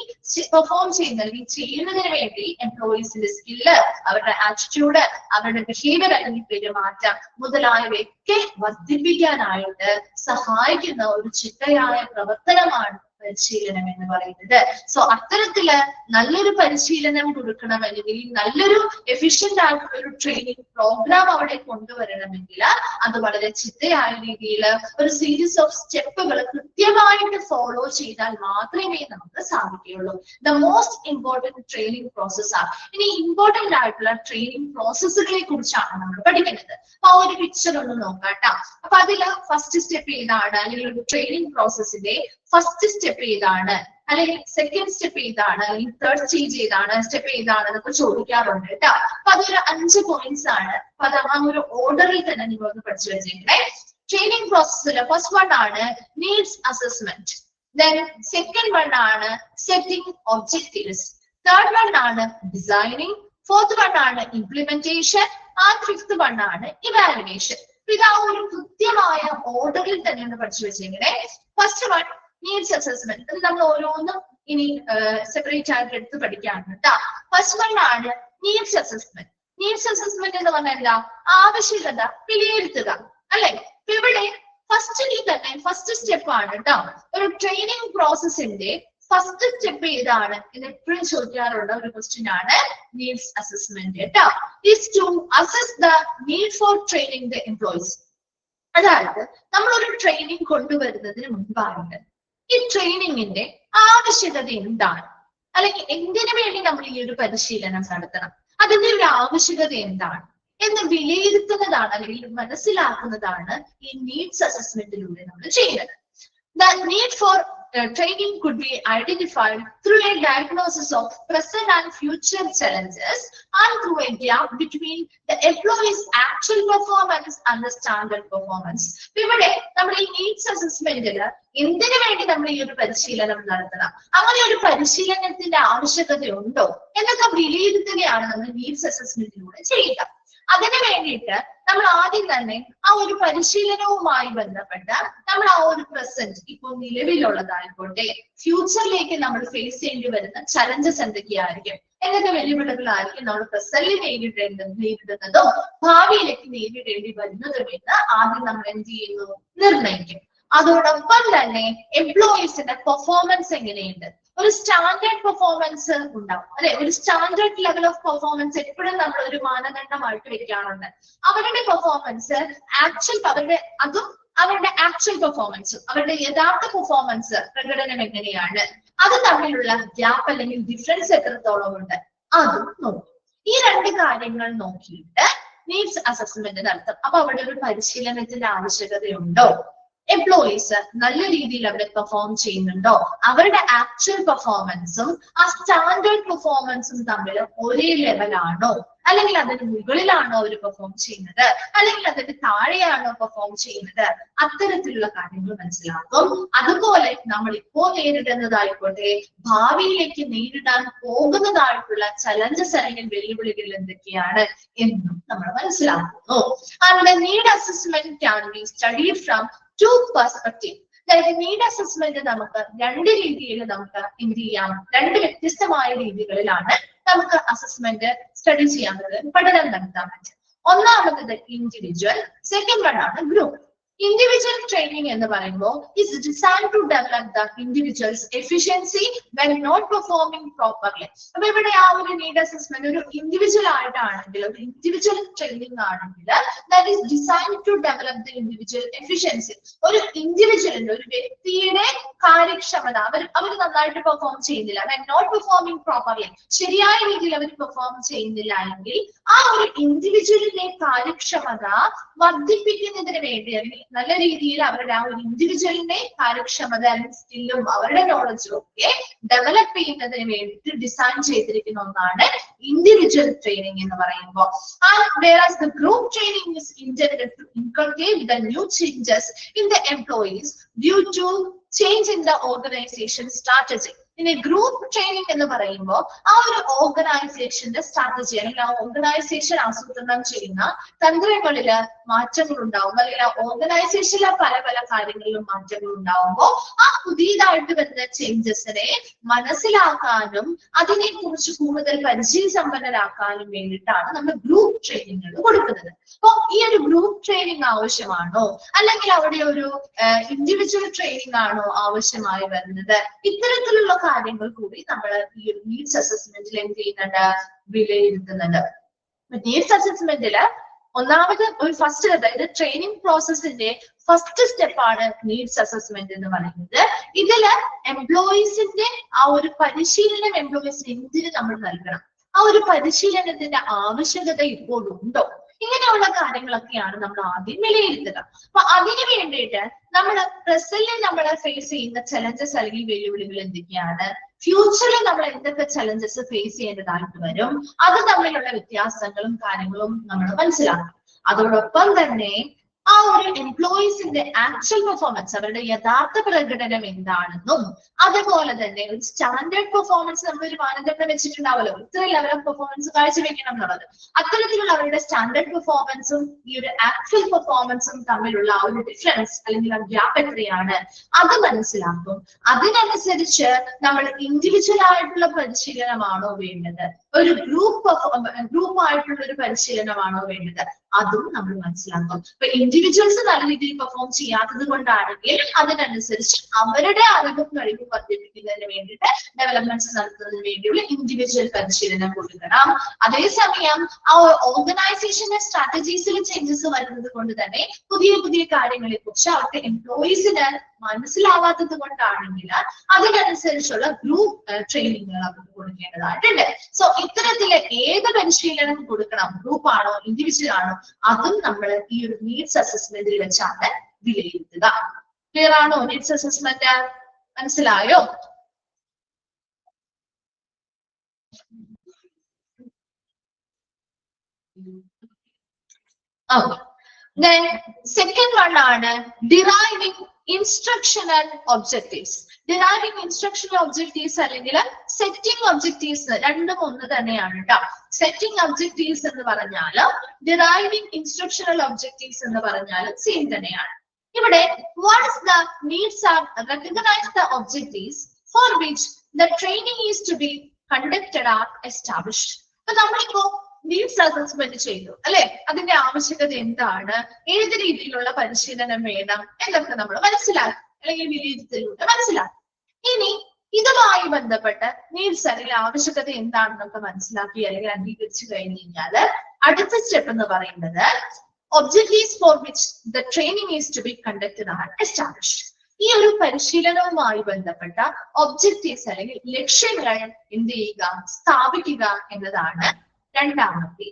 Speaker 1: പെർഫോം ചെയ്യുന്ന അല്ലെങ്കിൽ ചെയ്യുന്നതിന് വേണ്ടി എംപ്ലോയീസിന്റെ സ്കില്ല്, അവരുടെ ആറ്റിറ്റ്യൂഡ്, അവരുടെ ബിഹേവിയർ അല്ലെങ്കിൽ പെരുമാറ്റം മുതലായവയൊക്കെ വർദ്ധിപ്പിക്കാനായിട്ട് സഹായിക്കുന്ന ഒരു ചിട്ടയായ പ്രവർത്തനമാണ് പരിശീലനം എന്ന് പറയുന്നത്. സോ അത്തരത്തില് നല്ലൊരു പരിശീലനം കൊടുക്കണം അല്ലെങ്കിൽ നല്ലൊരു എഫിഷ്യന്റ് ആയിട്ടുള്ള ഒരു ട്രെയിനിങ് പ്രോഗ്രാം അവിടെ കൊണ്ടുവരണമെങ്കിൽ അത് വളരെ ചിട്ടയായ രീതിയിൽ ഒരു സീരീസ് ഓഫ് സ്റ്റെപ്പുകൾ കൃത്യമായിട്ട് ഫോളോ ചെയ്താൽ മാത്രമേ നമുക്ക് സാധിക്കുകയുള്ളൂ. The most important training process ആണ്. ഇനി ഇമ്പോർട്ടന്റ് ആയിട്ടുള്ള ട്രെയിനിങ് പ്രോസസ്സുകളെ കുറിച്ചാണ് നമ്മൾ പഠിക്കുന്നത്. അപ്പൊ ആ ഒരു പിക്ചർ ഒന്ന് നോക്കാട്ടോ. അപ്പൊ അതില് ഫസ്റ്റ് സ്റ്റെപ്പ് ഏതാണ് അല്ലെങ്കിൽ ഒരു ട്രെയിനിങ് പ്രോസസ്സിന്റെ ഫസ്റ്റ് സ്റ്റെപ്പ് ഏതാണ് അല്ലെങ്കിൽ സെക്കൻഡ് സ്റ്റെപ്പ് ഏതാണ് അല്ലെങ്കിൽ തേർഡ് സ്റ്റേജ് ഏതാണ് സ്റ്റെപ്പ് ഏതാണ് എന്നൊക്കെ ചോദിക്കാറുണ്ട് കേട്ടോ. അപ്പൊ അതൊരു 5 പോയിന്റ്സ് ആണ്. അപ്പൊ അത് ആ ഒരു ഓർഡറിൽ തന്നെ നിങ്ങളൊന്ന് പഠിച്ചു വെച്ചേക്കണേ. ട്രെയിനിങ് പ്രോസസ്സിൽ ഫസ്റ്റ് വൺ ആണ് needs assessment, then second one ആണ് സെറ്റിംഗ് ഒബ്ജക്റ്റീവ്സ്, തേർഡ് വൺ ആണ് ഡിസൈനിങ്, ഫോർത്ത് വൺ ആണ് ഇംപ്ലിമെന്റേഷൻ ആൻഡ് ഫിഫ്ത് വൺ ആണ് ഇവാലുവേഷൻ. ഇത് ആ ഒരു കൃത്യമായ ഓർഡറിൽ തന്നെ ഒന്ന് പഠിച്ചു വെച്ചേക്കണേ. First one needs assessment. അത് നമ്മൾ ഓരോന്നും ഇനി സെപ്പറേറ്റ് ആയിട്ട് എടുത്ത് പഠിക്കാണ് കേട്ടോ. ഫസ്റ്റ് വൺ ആണ് നീഡ്സ് അസസ്മെന്റ്. നീഡ്സ് അസസ്മെന്റ് എന്ന് പറഞ്ഞാൽ എന്താ? ആവശ്യകത വിലയിരുത്തുക അല്ലെ. ഇവിടെ ഫസ്റ്റിൽ തന്നെ ഫസ്റ്റ് സ്റ്റെപ്പ് ആണ് കേട്ടോ. ഒരു ട്രെയിനിങ് പ്രോസസ്സിന്റെ ഫസ്റ്റ് സ്റ്റെപ്പ് ഏതാണ് എന്ന് എപ്പോഴും ചോദിക്കാറുള്ള ഒരു ക്വസ്റ്റ്യൻ ആണ് നീഡ്സ് അസസ്മെന്റ് കേട്ടോ. Is to assess the need for training the employees. അതായത് നമ്മളൊരു ട്രെയിനിങ് കൊണ്ടുവരുന്നതിന് മുൻപായിട്ട് ഈ ട്രെയിനിങ്ങിന്റെ ആവശ്യകത എന്താണ് അല്ലെങ്കിൽ എന്തിനു വേണ്ടി നമ്മൾ ഈ ഒരു പരിശീലനം നടത്തണം, അതിന്റെ ഒരു ആവശ്യകത എന്താണ് എന്ന് വിലയിരുത്തുന്നതാണ് അല്ലെങ്കിൽ മനസ്സിലാക്കുന്നതാണ് ഈ നീഡ്സ് അസസ്മെന്റിലൂടെ നമ്മൾ ചെയ്യുന്നത്. The need for training could be identified through a diagnosis of present and future challenges and through a gap between the employee's actual performance and the standard performance. ഇവിടെ നമ്മൾ ഈ നീഡ്സ് അസസ്മെന്റിൽ എന്തിനു വേണ്ടി നമ്മൾ ഈ ഒരു പരിശീലനം നടത്തണം, അങ്ങനെ ഒരു പരിശീലനത്തിന്റെ ആവശ്യകതയുണ്ടോ എന്നൊക്കെ വിലയിരുത്തുകയാണ് നമ്മൾ നീഡ്സ് അസസ്മെന്റിലൂടെ ചെയ്യുക. അതിനു വേണ്ടിയിട്ട് നമ്മൾ ആദ്യം തന്നെ ആ ഒരു പരിശീലനവുമായി ബന്ധപ്പെട്ട് നമ്മൾ ആ ഒരു പ്രസന്റ് ഇപ്പോൾ നിലവിലുള്ളതായിക്കോട്ടെ ഫ്യൂച്ചറിലേക്ക് നമ്മൾ ഫേസ് ചെയ്യേണ്ടി വരുന്ന ചലഞ്ചസ് എന്തൊക്കെയായിരിക്കും, എന്തൊക്കെ വെല്ലുവിളികളായിരിക്കും നമ്മൾ പ്രസന്റിൽ നേരിടുന്നതും ഭാവിയിലേക്ക് നേരിടേണ്ടി വരുന്നതും എന്ന് ആദ്യം നമ്മൾ എന്ത് ചെയ്യുന്നു, നിർണ്ണയിക്കും. അതോടൊപ്പം തന്നെ എംപ്ലോയീസിന്റെ പെർഫോമൻസ് എങ്ങനെയുണ്ട്, ഒരു സ്റ്റാൻഡേർഡ് പെർഫോമൻസ് ഉണ്ടാവും അല്ലെ, ഒരു സ്റ്റാൻഡേർഡ് ലെവൽ ഓഫ് പെർഫോമൻസ് എപ്പോഴും നമ്മൾ ഒരു മാനദണ്ഡമായിട്ട് വെക്കുകയാണെന്ന്. അവരുടെ പെർഫോമൻസ് അവരുടെ ആക്ച്വൽ പെർഫോമൻസും അവരുടെ യഥാർത്ഥ പെർഫോമൻസ് പ്രകടനം എങ്ങനെയാണ്, അത് തമ്മിലുള്ള ഗ്യാപ്പ് അല്ലെങ്കിൽ ഡിഫറൻസ് എത്രത്തോളം ഉണ്ട് അതും നോക്കും. ഈ രണ്ട് കാര്യങ്ങൾ നോക്കിയിട്ട് നീഡ്സ് അസസ്മെന്റ് നടത്തും. അപ്പൊ അവിടെ ഒരു പരിശീലനത്തിന്റെ ആവശ്യകതയുണ്ടോ, എംപ്ലോയീസ് നല്ല രീതിയിൽ അവിടെ പെർഫോം ചെയ്യുന്നുണ്ടോ, അവരുടെ ആക്ച്വൽ പെർഫോമൻസും ആ സ്റ്റാൻഡേർഡ് പെർഫോമൻസും തമ്മിൽ ഒരേ ലെവലാണോ, അല്ലെങ്കിൽ അതിന് മുകളിലാണോ അവർ പെർഫോം ചെയ്യുന്നത്, അല്ലെങ്കിൽ അതിന് താഴെയാണോ പെർഫോം ചെയ്യുന്നത്, അത്തരത്തിലുള്ള കാര്യങ്ങൾ മനസ്സിലാക്കും. അതുപോലെ നമ്മൾ ഇപ്പോൾ നേരിടുന്നതായിക്കോട്ടെ ഭാവിയിലേക്ക് നേരിടാൻ പോകുന്നതായിട്ടുള്ള ചലഞ്ചസ് അല്ലെങ്കിൽ വെല്ലുവിളികൾ എന്തൊക്കെയാണ് എന്നും നമ്മൾ മനസ്സിലാക്കുന്നു. And need assessment can be studied from two perspective. അതായത് നീഡ് അസസ്മെന്റ് നമുക്ക് രണ്ട് രീതിയിൽ നമുക്ക് എന്ത് ചെയ്യാം, രണ്ട് വ്യത്യസ്തമായ രീതികളിലാണ് നമുക്ക് അസസ്മെന്റ് സ്റ്റഡി ചെയ്യാൻ പറ്റും, പഠനം നടത്താൻ പറ്റും. ഒന്നാമത് ഇൻഡിവിജ്വൽ, സെക്കൻഡ് വൺ ആണ് ഗ്രൂപ്പ്. ഇൻഡിവിജ്വൽ ട്രെയിനിങ് എന്ന് പറയുമ്പോൾ is designed to develop the individual's efficiency when not performing properly. അപ്പൊ ഇവിടെ ആ ഒരു നീഡ് അസസ്മെന്റ് ഒരു ഇൻഡിവിജ്വൽ ആയിട്ടാണെങ്കിൽ, ഒരു ഇൻഡിവിജ്വൽ ട്രെയിനിങ് ആണെങ്കിൽ that is designed to develop the individual efficiency. ഒരു ഇൻഡിവിജ്വലിന്റെ, ഒരു വ്യക്തിയുടെ കാര്യക്ഷമത അവർ നന്നായിട്ട് പെർഫോം ചെയ്യുന്നില്ല, വെൻ നോട്ട് പെർഫോമിംഗ് പ്രോപ്പർലി, ശരിയായ രീതിയിൽ അവർ പെർഫോം ചെയ്യുന്നില്ല എങ്കിൽ ആ ഒരു ഇൻഡിവിജ്വലിന്റെ കാര്യക്ഷമത വർദ്ധിപ്പിക്കുന്നതിന് വേണ്ടി അല്ലെങ്കിൽ നല്ല രീതിയിൽ അവരുടെ ആ ഒരു ഇൻഡിവിജ്വലിന്റെ കാര്യക്ഷമത അല്ലെങ്കിൽ സ്കില്ലും അവരുടെ നോളജും ഒക്കെ ഡെവലപ്പ് ചെയ്യുന്നതിന് വേണ്ടിയിട്ട് ഡിസൈൻ ചെയ്തിരിക്കുന്ന ഒന്നാണ് ഇൻഡിവിജ്വൽ ട്രെയിനിങ് എന്ന് പറയുമ്പോൾ. whereas the group training is intended to inculcate the new changes in the employees due to change in the organization strategy. ഇനി ഗ്രൂപ്പ് ട്രെയിനിങ് എന്ന് പറയുമ്പോൾ ആ ഒരു ഓർഗനൈസേഷന്റെ സ്ട്രാറ്റജി അല്ലെങ്കിൽ ആ ഓർഗനൈസേഷൻ ആസൂത്രണം ചെയ്യുന്ന തന്ത്രങ്ങളില് മാറ്റങ്ങൾ ഉണ്ടാവും, അല്ലെങ്കിൽ ആ ഓർഗനൈസേഷനിലെ പല പല കാര്യങ്ങളിലും മാറ്റങ്ങൾ ഉണ്ടാവുമ്പോൾ ആ പുതിയതായിട്ട് വരുന്ന ചേഞ്ചസിനെ മനസ്സിലാക്കാനും അതിനെ കുറിച്ച് കൂടുതൽ പരിചയസമ്പന്നരാക്കാനും വേണ്ടിയിട്ടാണ് നമ്മൾ ഗ്രൂപ്പ് ട്രെയിനിങ്ങുകൾ കൊടുക്കുന്നത്. അപ്പൊ ഈ ഒരു ഗ്രൂപ്പ് ട്രെയിനിങ് ആവശ്യമാണോ, അല്ലെങ്കിൽ അവിടെ ഒരു ഇൻഡിവിജ്വൽ ട്രെയിനിങ് ആണോ ആവശ്യമായി വരുന്നത്, ഇത്തരത്തിലുള്ള കാര്യങ്ങൾ കൂടി നമ്മൾ ഈ ഒരു നീഡ്സ് അസസ്മെന്റിൽ എന്ത് ചെയ്യുന്നുണ്ട്, വിലയിരുത്തുന്നുണ്ട്. നീഡ്സ് അസസ്മെന്റില് ഒന്നാമത് ഒരു ഫസ്റ്റ്, അതായത് ട്രെയിനിങ് പ്രോസസ്സിന്റെ ഫസ്റ്റ് സ്റ്റെപ്പാണ് നീഡ്സ് അസസ്മെന്റ് എന്ന് പറയുന്നത്. ഇതില് എംപ്ലോയീസിന്റെ ആ ഒരു പരിശീലനം എംപ്ലോയീസിന് എന്തിന് നമ്മൾ നൽകണം, ആ ഒരു പരിശീലനത്തിന്റെ ആവശ്യകത ഇപ്പോൾ ഉണ്ടോ, ഇങ്ങനെയുള്ള കാര്യങ്ങളൊക്കെയാണ് നമ്മൾ ആദ്യം വിലയിരുത്തുക. അപ്പൊ അതിനു വേണ്ടിയിട്ട് നമ്മൾ പ്രസന്റിൽ നമ്മൾ ഫേസ് ചെയ്യുന്ന ചലഞ്ചസ് അല്ലെങ്കിൽ വെല്ലുവിളികൾ എന്തൊക്കെയാണ്, ഫ്യൂച്ചറിൽ നമ്മൾ എന്തൊക്കെ ചലഞ്ചസ് ഫേസ് ചെയ്യേണ്ടതായിട്ട് വരും, അത് തമ്മിലുള്ള വ്യത്യാസങ്ങളും കാര്യങ്ങളും നമ്മൾ മനസ്സിലാക്കും. അതോടൊപ്പം തന്നെ ആ ഒരു എംപ്ലോയീസിന്റെ ആക്ച്വൽ പെർഫോമൻസ്, അവരുടെ യഥാർത്ഥ പ്രകടനം എന്താണെന്നും, അതുപോലെ തന്നെ ഒരു സ്റ്റാൻഡേർഡ് പെർഫോമൻസ് നമ്മൾ ഒരു മാനദണ്ഡം വെച്ചിട്ടുണ്ടാവല്ലോ, ഇത്ര ലെവൽ ഓഫ് പെർഫോമൻസ് കാഴ്ചവെക്കണം എന്നുള്ളത്, അത്തരത്തിലുള്ള അവരുടെ സ്റ്റാൻഡേർഡ് പെർഫോമൻസും ഈ ഒരു ആക്ച്വൽ പെർഫോമൻസും തമ്മിലുള്ള ആ ഒരു ഡിഫറൻസ് അല്ലെങ്കിൽ ആ ഗ്യാപ്പ് എത്രയാണ് അത് മനസ്സിലാക്കും. അതിനനുസരിച്ച് നമ്മൾ ഇൻഡിവിജ്വൽ ആയിട്ടുള്ള പരിശീലനമാണോ വേണ്ടത്, ഒരു ഗ്രൂപ്പ് ആയിട്ടുള്ള ഒരു പരിശീലനമാണോ വേണ്ടത്, അതും നമ്മൾ മനസ്സിലാക്കും. ഇപ്പൊ ഇൻഡിവിജ്വൽസ് നല്ല രീതിയിൽ പെർഫോം ചെയ്യാത്തത് കൊണ്ടാണെങ്കിൽ അതിനനുസരിച്ച് അവരുടെ അറിവും കഴിവും വർദ്ധിപ്പിക്കുന്നതിന് വേണ്ടിയിട്ട് ഡെവലപ്മെന്റ്സ് നടത്തുന്നതിന് വേണ്ടിയുള്ള ഇൻഡിവിജ്വൽ പരിശീലനം കൊടുക്കണം. അതേസമയം ആ ഓർഗനൈസേഷന്റെ സ്ട്രാറ്റജീസിൽ ചേഞ്ചസ് വരുന്നത് കൊണ്ട് തന്നെ പുതിയ പുതിയ കാര്യങ്ങളെ കുറിച്ച് അവർക്ക് എംപ്ലോയീസിന് മനസ്സിലാവാത്തത് കൊണ്ടാണെങ്കിൽ അതിനനുസരിച്ചുള്ള ഗ്രൂപ്പ് ട്രെയിനിങ്ങുകൾ അവർക്ക് കൊടുക്കേണ്ടതായിട്ടുണ്ട്. സോ ഇത്തരത്തില് ഏത് പരിശീലനം കൊടുക്കണം, ഗ്രൂപ്പ് ആണോ ഇൻഡിവിജ്വൽ ആണോ, അതും നമ്മൾ ഈ ഒരു നീഡ്സ് അസസ്മെന്റിൽ വെച്ചാണ് വിലയിരുത്തുക. ക്ലിയർ ആണോ നീഡ്സ് അസസ്മെന്റ്? മനസ്സിലായോ? Okay. Then second one ആണ് deriving instructional objectives. Deriving instructional objectives അല്ലെങ്കിൽ setting objectives രണ്ടും ഒന്ന് തന്നെയാണ് ട്ടോ. Setting objectives എന്ന് പറഞ്ഞാൽ deriving instructional objectives എന്ന് പറഞ്ഞാൽ സെയിം തന്നെയാണ്. ഇവിടെ once the needs are recognized, the objectives for which the training is to be conducted are established. അപ്പൊ നമ്മളിപ്പോ നീഡ്സ് അസസ്മെന്റ് ചെയ്തു അല്ലെ, അതിന്റെ ആവശ്യകത എന്താണ്, ഏത് രീതിയിലുള്ള പരിശീലനം വേണം എന്നൊക്കെ നമ്മൾ മനസ്സിലാക്കി അല്ലെങ്കിൽ വിലയിരുത്തലിലൂടെ മനസ്സിലാക്കി. ഇനി ഇതുമായി ബന്ധപ്പെട്ട് നീഡ്സ് അല്ലെങ്കിൽ ആവശ്യകത എന്താണെന്നൊക്കെ മനസ്സിലാക്കി അല്ലെങ്കിൽ അംഗീകരിച്ചു കഴിഞ്ഞു കഴിഞ്ഞാല് അടുത്ത സ്റ്റെപ്പ് എന്ന് പറയുന്നത് objectives for which the training is to be conducted are established. ഈ ഒരു പരിശീലനവുമായി ബന്ധപ്പെട്ട ഒബ്ജക്റ്റീവ്സ് അല്ലെങ്കിൽ ലക്ഷ്യങ്ങൾ എന്ത് ചെയ്യുക, സ്ഥാപിക്കുക എന്നതാണ് രണ്ടാമത്തെ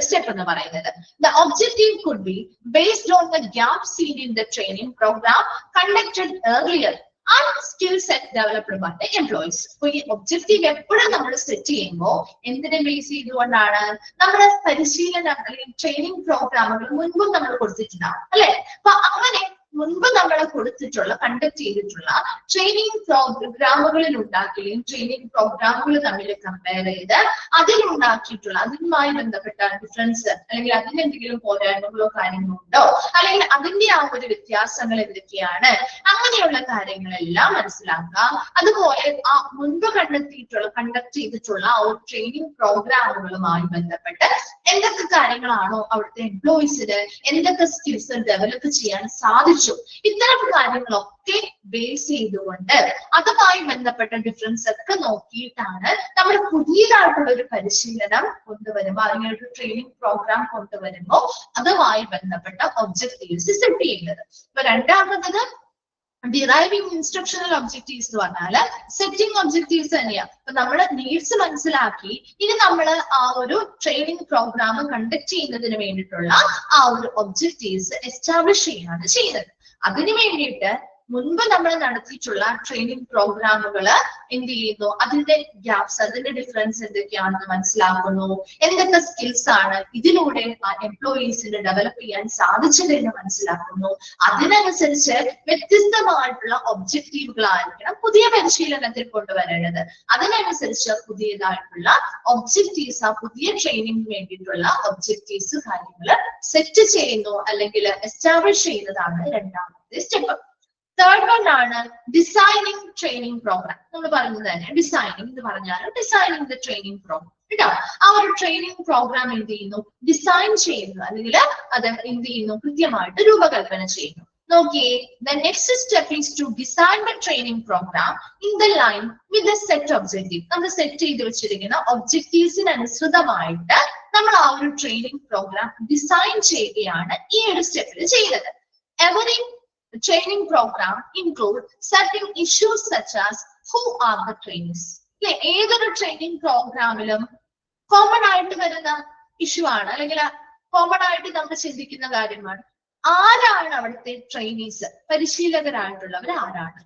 Speaker 1: സ്റ്റെപ്പ് എന്ന് പറയുന്നത്. The objective could be based on the gap seen in the training program conducted earlier and skill set developed by the employees. അപ്പൊ ഈ ഒബ്ജക്റ്റീവ് എപ്പോഴും നമ്മൾ സെറ്റ് ചെയ്യുമ്പോൾ എന്തിനെ ബേസ് ചെയ്തുകൊണ്ടാണ്, നമ്മുടെ പരിശീലനം അല്ലെങ്കിൽ ട്രെയിനിങ് പ്രോഗ്രാമുകൾ മുൻപും നമ്മൾ കൊടുത്തിട്ടുണ്ടാവും അല്ലെ. അപ്പൊ അങ്ങനെ മുൻപ് നമ്മൾ കൊടുത്തിട്ടുള്ള കണ്ടക്ട് ചെയ്തിട്ടുള്ള ട്രെയിനിങ് പ്രോഗ്രാമുകളിൽ ഉണ്ടാക്കുകയും ട്രെയിനിങ് പ്രോഗ്രാമുകൾ തമ്മിൽ കമ്പയർ ചെയ്ത് അതിലുണ്ടാക്കിയിട്ടുള്ള അതുമായി ബന്ധപ്പെട്ട ഡിഫറൻസ് അല്ലെങ്കിൽ അതിന് എന്തെങ്കിലും പോരായ്മകളോ കാര്യങ്ങളോ ഉണ്ടോ, അല്ലെങ്കിൽ അതിന്റെ ആ ഒരു വ്യത്യാസങ്ങൾ എന്തൊക്കെയാണ്, അങ്ങനെയുള്ള കാര്യങ്ങളെല്ലാം മനസ്സിലാക്കുക. അതുപോലെ ആ മുൻപ് കണ്ടക്ട് ചെയ്തിട്ടുള്ള ആ ഒരു ട്രെയിനിങ് പ്രോഗ്രാമുകളുമായി ബന്ധപ്പെട്ട് എന്തൊക്കെ കാര്യങ്ങളാണോ അവിടുത്തെ എംപ്ലോയീസിന് എന്തൊക്കെ സ്കിൽസ് ഡെവലപ്പ് ചെയ്യാൻ സാധിച്ചു, ഇത്തരം കാര്യങ്ങളൊക്കെ ബേസ് ചെയ്തുകൊണ്ട് അതുമായി ബന്ധപ്പെട്ട ഡിഫറൻസ് ഒക്കെ നോക്കിയിട്ടാണ് നമ്മൾ പുതിയതായിട്ടുള്ള ഒരു പരിശീലനം കൊണ്ടുവരുമ്പോൾ അല്ലെങ്കിൽ ഒരു ട്രെയിനിങ് പ്രോഗ്രാം കൊണ്ടുവരുമ്പോൾ അതുമായി ബന്ധപ്പെട്ട ഒബ്ജക്റ്റീവ്സ് സെറ്റ് ചെയ്യുന്നത്. ഇപ്പൊ രണ്ടാമത്തത് ഡിറൈവിംഗ് ഇൻസ്ട്രക്ഷണൽ ഒബ്ജക്റ്റീവ്സ് എന്ന് പറഞ്ഞാല് സെറ്റിംഗ് ഒബ്ജക്റ്റീവ്സ് തന്നെയാണ്. അപ്പൊ നമ്മുടെ നീഡ്സ് മനസ്സിലാക്കി ഇനി നമ്മൾ ആ ഒരു ട്രെയിനിങ് പ്രോഗ്രാം കണ്ടക്ട് ചെയ്യുന്നതിന് വേണ്ടിയിട്ടുള്ള ആ ഒരു ഒബ്ജക്റ്റീവ്സ് എസ്റ്റാബ്ലിഷ് ചെയ്യാണ് ചെയ്യുന്നത്. അതിനു വേണ്ടിയിട്ട് മുൻപ് നമ്മൾ നടത്തിയിട്ടുള്ള ട്രെയിനിങ് പ്രോഗ്രാമുകൾ എന്ത് ചെയ്യുന്നു, അതിന്റെ ഗ്യാപ്സ് അതിന്റെ ഡിഫറൻസ് എന്തൊക്കെയാണെന്ന് മനസ്സിലാക്കുന്നു, എന്തൊക്കെ സ്കിൽസ് ആണ് ഇതിലൂടെ എംപ്ലോയീസിന് ഡെവലപ്പ് ചെയ്യാൻ സാധിച്ചതെന്ന് മനസ്സിലാക്കുന്നു. അതിനനുസരിച്ച് വ്യത്യസ്തമായിട്ടുള്ള ഒബ്ജക്റ്റീവുകളായിരിക്കണം പുതിയ പരിശീലനത്തിൽ കൊണ്ടുവരേണ്ടത്. അതിനനുസരിച്ച് പുതിയതായിട്ടുള്ള ഒബ്ജക്റ്റീവ്സ് ആ പുതിയ ട്രെയിനിങ്ങിന് വേണ്ടിയിട്ടുള്ള ഒബ്ജക്റ്റീവ്സ് കാര്യങ്ങൾ സെറ്റ് ചെയ്യുന്നു അല്ലെങ്കിൽ എസ്റ്റാബ്ലിഷ് ചെയ്യുന്നതാണ് രണ്ടാമത്തെ സ്റ്റെപ്പ്. തേർഡ് വൺ ആണ് ഡിസൈനിങ് ട്രെയിനിങ് പ്രോഗ്രാം. നമ്മൾ പറയുന്നത് തന്നെ ഡിസൈനിങ് എന്ന് പറഞ്ഞാൽ ഡിസൈനിങ് ദ ട്രെയിനിങ് പ്രോഗ്രാം കേട്ടോ. ആ ഒരു ട്രെയിനിങ് പ്രോഗ്രാം എന്ത് ചെയ്യുന്നു, ഡിസൈൻ ചെയ്യുന്നു അല്ലെങ്കിൽ അത് എന്ത് ചെയ്യുന്നു, കൃത്യമായിട്ട് രൂപകൽപ്പന ചെയ്യുന്നു. നോക്കിയേ, the next step is to design the training program in the line with the set objective. നമ്മൾ സെറ്റ് ചെയ്ത് വെച്ചിരിക്കുന്ന ഒബ്ജക്റ്റീവ്സിന് അനുസൃതമായിട്ട് നമ്മൾ ആ ഒരു ട്രെയിനിങ് പ്രോഗ്രാം ഡിസൈൻ ചെയ്യുകയാണ് ഈ ഒരു സ്റ്റെപ്പിൽ ചെയ്യുന്നത്. Every training program include certain issues such as who are the trainees. ഏതൊരു ട്രെയിനിങ് പ്രോഗ്രാമിലും കോമൺ ആയിട്ട് വരുന്ന ഇഷ്യൂ ആണ് അല്ലെങ്കിൽ കോമൺ ആയിട്ട് നമ്മൾ ചിന്തിക്കുന്ന കാര്യമാണ്, ആരാണ് അവിടുത്തെ ട്രെയിനീസ്, പരിശീലകരായിട്ടുള്ളവർ ആരാണ്,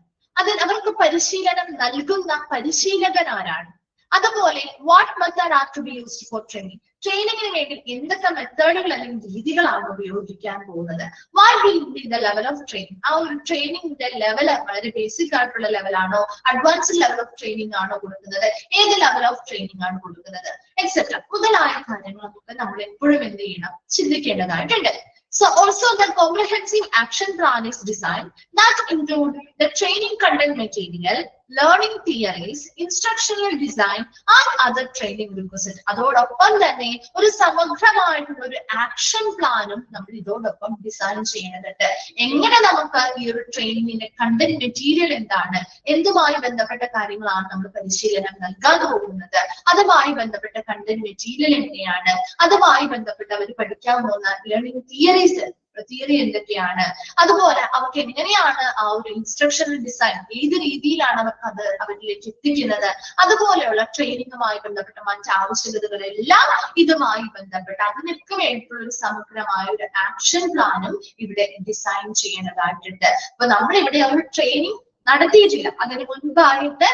Speaker 1: അവർക്ക് പരിശീലനം നൽകുന്ന പരിശീലകൻ ആരാണ്, അതുപോലെ what method are to be used for training, ട്രെയിനിങ്ങിന് വേണ്ടി എന്തൊക്കെ മെത്തേഡുകൾ അല്ലെങ്കിൽ രീതികളാണ് ഉപയോഗിക്കാൻ പോകുന്നത്, what will be the level of training, ആ ഒരു ട്രെയിനിങ്ങിന്റെ ലെവൽ വളരെ ബേസിക് ആയിട്ടുള്ള ലെവലാണോ അഡ്വാൻസ്ഡ് ലെവൽ ഓഫ് ട്രെയിനിങ് ആണോ കൊടുക്കുന്നത്, ഏത് ലെവൽ ഓഫ് ട്രെയിനിങ് ആണ് കൊടുക്കുന്നത് എക്സെട്ര മുതലായ കാര്യങ്ങളൊക്കെ നമ്മൾ എപ്പോഴും എന്ത് ചെയ്യണം, ചിന്തിക്കേണ്ടതായിട്ടുണ്ട്. So also the comprehensive action plan is designed that include the training content material, learning theories, instructional design and other training requisites. അതോടൊപ്പം തന്നെ ഒരു സമഗ്രമായിട്ടുള്ള ഒരു ആക്ഷൻ പ്ലാനും നമ്മൾ ഇതോടൊപ്പം ഡിസൈൻ ചെയ്യുന്നുണ്ട്. എങ്ങനെ നമുക്ക് ഈ ഒരു ട്രെയിനിങ്ങിന്റെ കണ്ടന്റ് മെറ്റീരിയൽ എന്താണ്, എന്തുമായി ബന്ധപ്പെട്ട കാര്യങ്ങളാണ് നമ്മൾ പരിശീലനം നൽകാൻ പോകുന്നത്, അതുമായി ബന്ധപ്പെട്ട കണ്ടന്റ് മെറ്റീരിയൽ എങ്ങനെയാണ്, അതുമായി ബന്ധപ്പെട്ട് അവർ പഠിക്കാൻ പോകുന്ന ലേണിംഗ് തിയറി എന്തൊക്കെയാണ്, അതുപോലെ അവർക്ക് എങ്ങനെയാണ് ആ ഒരു ഇൻസ്ട്രക്ഷണൽ ഡിസൈൻ ഏത് രീതിയിലാണ് അവർക്ക് അത് അവരിലേക്ക് എത്തിക്കുന്നത്, അതുപോലെയുള്ള ട്രെയിനിങ്ങുമായി ബന്ധപ്പെട്ട മറ്റ് ആവശ്യകതകളെല്ലാം ഇതുമായി ബന്ധപ്പെട്ട് അതിനൊക്കെ വേണ്ടിയിട്ടുള്ള ഒരു സമഗ്രമായ ഒരു ആക്ഷൻ പ്ലാനും ഇവിടെ ഡിസൈൻ ചെയ്യേണ്ടതായിട്ടുണ്ട്. അപ്പൊ നമ്മൾ ഇവിടെ ഒരു ട്രെയിനിങ് നടത്തിയിട്ടില്ല. അതിന് മുൻപായിട്ട്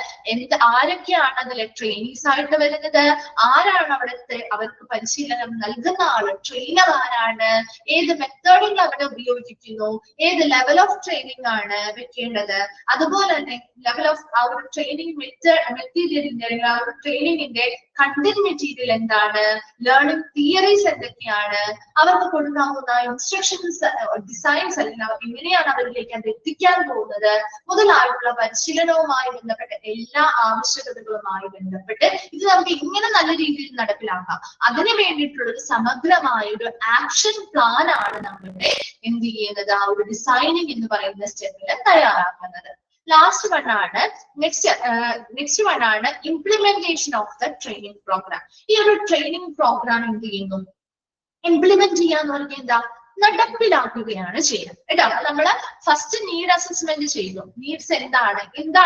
Speaker 1: ആരൊക്കെയാണ് അതിലെ ട്രെയിനീസ് ആയിട്ട് വരുന്നത്, ആരാണ് അവിടുത്തെ അവർക്ക് പരിശീലനം നൽകുന്ന ആള്, ട്രെയിനർ ആരാണ്, ഏത് മെത്തേഡുകൾ അവിടെ ഉപയോഗിക്കുന്നു, ഏത് ലെവൽ ഓഫ് ട്രെയിനിങ് ആണ് വെക്കേണ്ടത്, അതുപോലെ തന്നെ ലെവൽ ഓഫ് ആ ഒരു ട്രെയിനിങ് മെറ്റീരിയലിന്റെ അല്ലെങ്കിൽ ആ ഒരു ട്രെയിനിങ്ങിന്റെ കണ്ടന്റ് മെറ്റീരിയൽ എന്താണ്, ലേണിംഗ് തിയറീസ് എന്തൊക്കെയാണ്, അവർക്ക് കൊടുക്കാവുന്ന ഇൻസ്ട്രക്ഷൻസ് ഡിസൈൻസ് അല്ലെങ്കിൽ എങ്ങനെയാണ് അവരിലേക്ക് അത് എത്തിക്കാൻ പോകുന്നത് മുതലായിട്ടുള്ള പരിശീലനവുമായി ബന്ധപ്പെട്ട എല്ലാ ആവശ്യകതകളുമായി ബന്ധപ്പെട്ട് ഇത് നമുക്ക് ഇങ്ങനെ നല്ല രീതിയിൽ നടപ്പിലാക്കാം. അതിന് വേണ്ടിയിട്ടുള്ള ഒരു സമഗ്രമായ ഒരു ആക്ഷൻ പ്ലാൻ ആണ് നമ്മളുടെ എന്ത് ചെയ്യുന്നത്, ആ ഒരു ഡിസൈനിങ് എന്ന് പറയുന്ന സ്റ്റെപ്പിൽ തയ്യാറാക്കുന്നത്. ലാസ്റ്റ് വൺ ആണ് നെക്സ്റ്റ് വൺ ആണ് implementation of the training programme. ഈ ഒരു ട്രെയിനിങ് പ്രോഗ്രാം എന്ത് ചെയ്യുന്നു, ഇംപ്ലിമെന്റ് ചെയ്യാന്ന് പറഞ്ഞാൽ എന്താ, നടപ്പിലാക്കുകയാണ് ചെയ്യുക കേട്ടോ. നമ്മള് ഫസ്റ്റ് നീഡ് അസസ്മെന്റ് ചെയ്തു, നീഡ്സ് എന്താണ് ഇതിന്റെ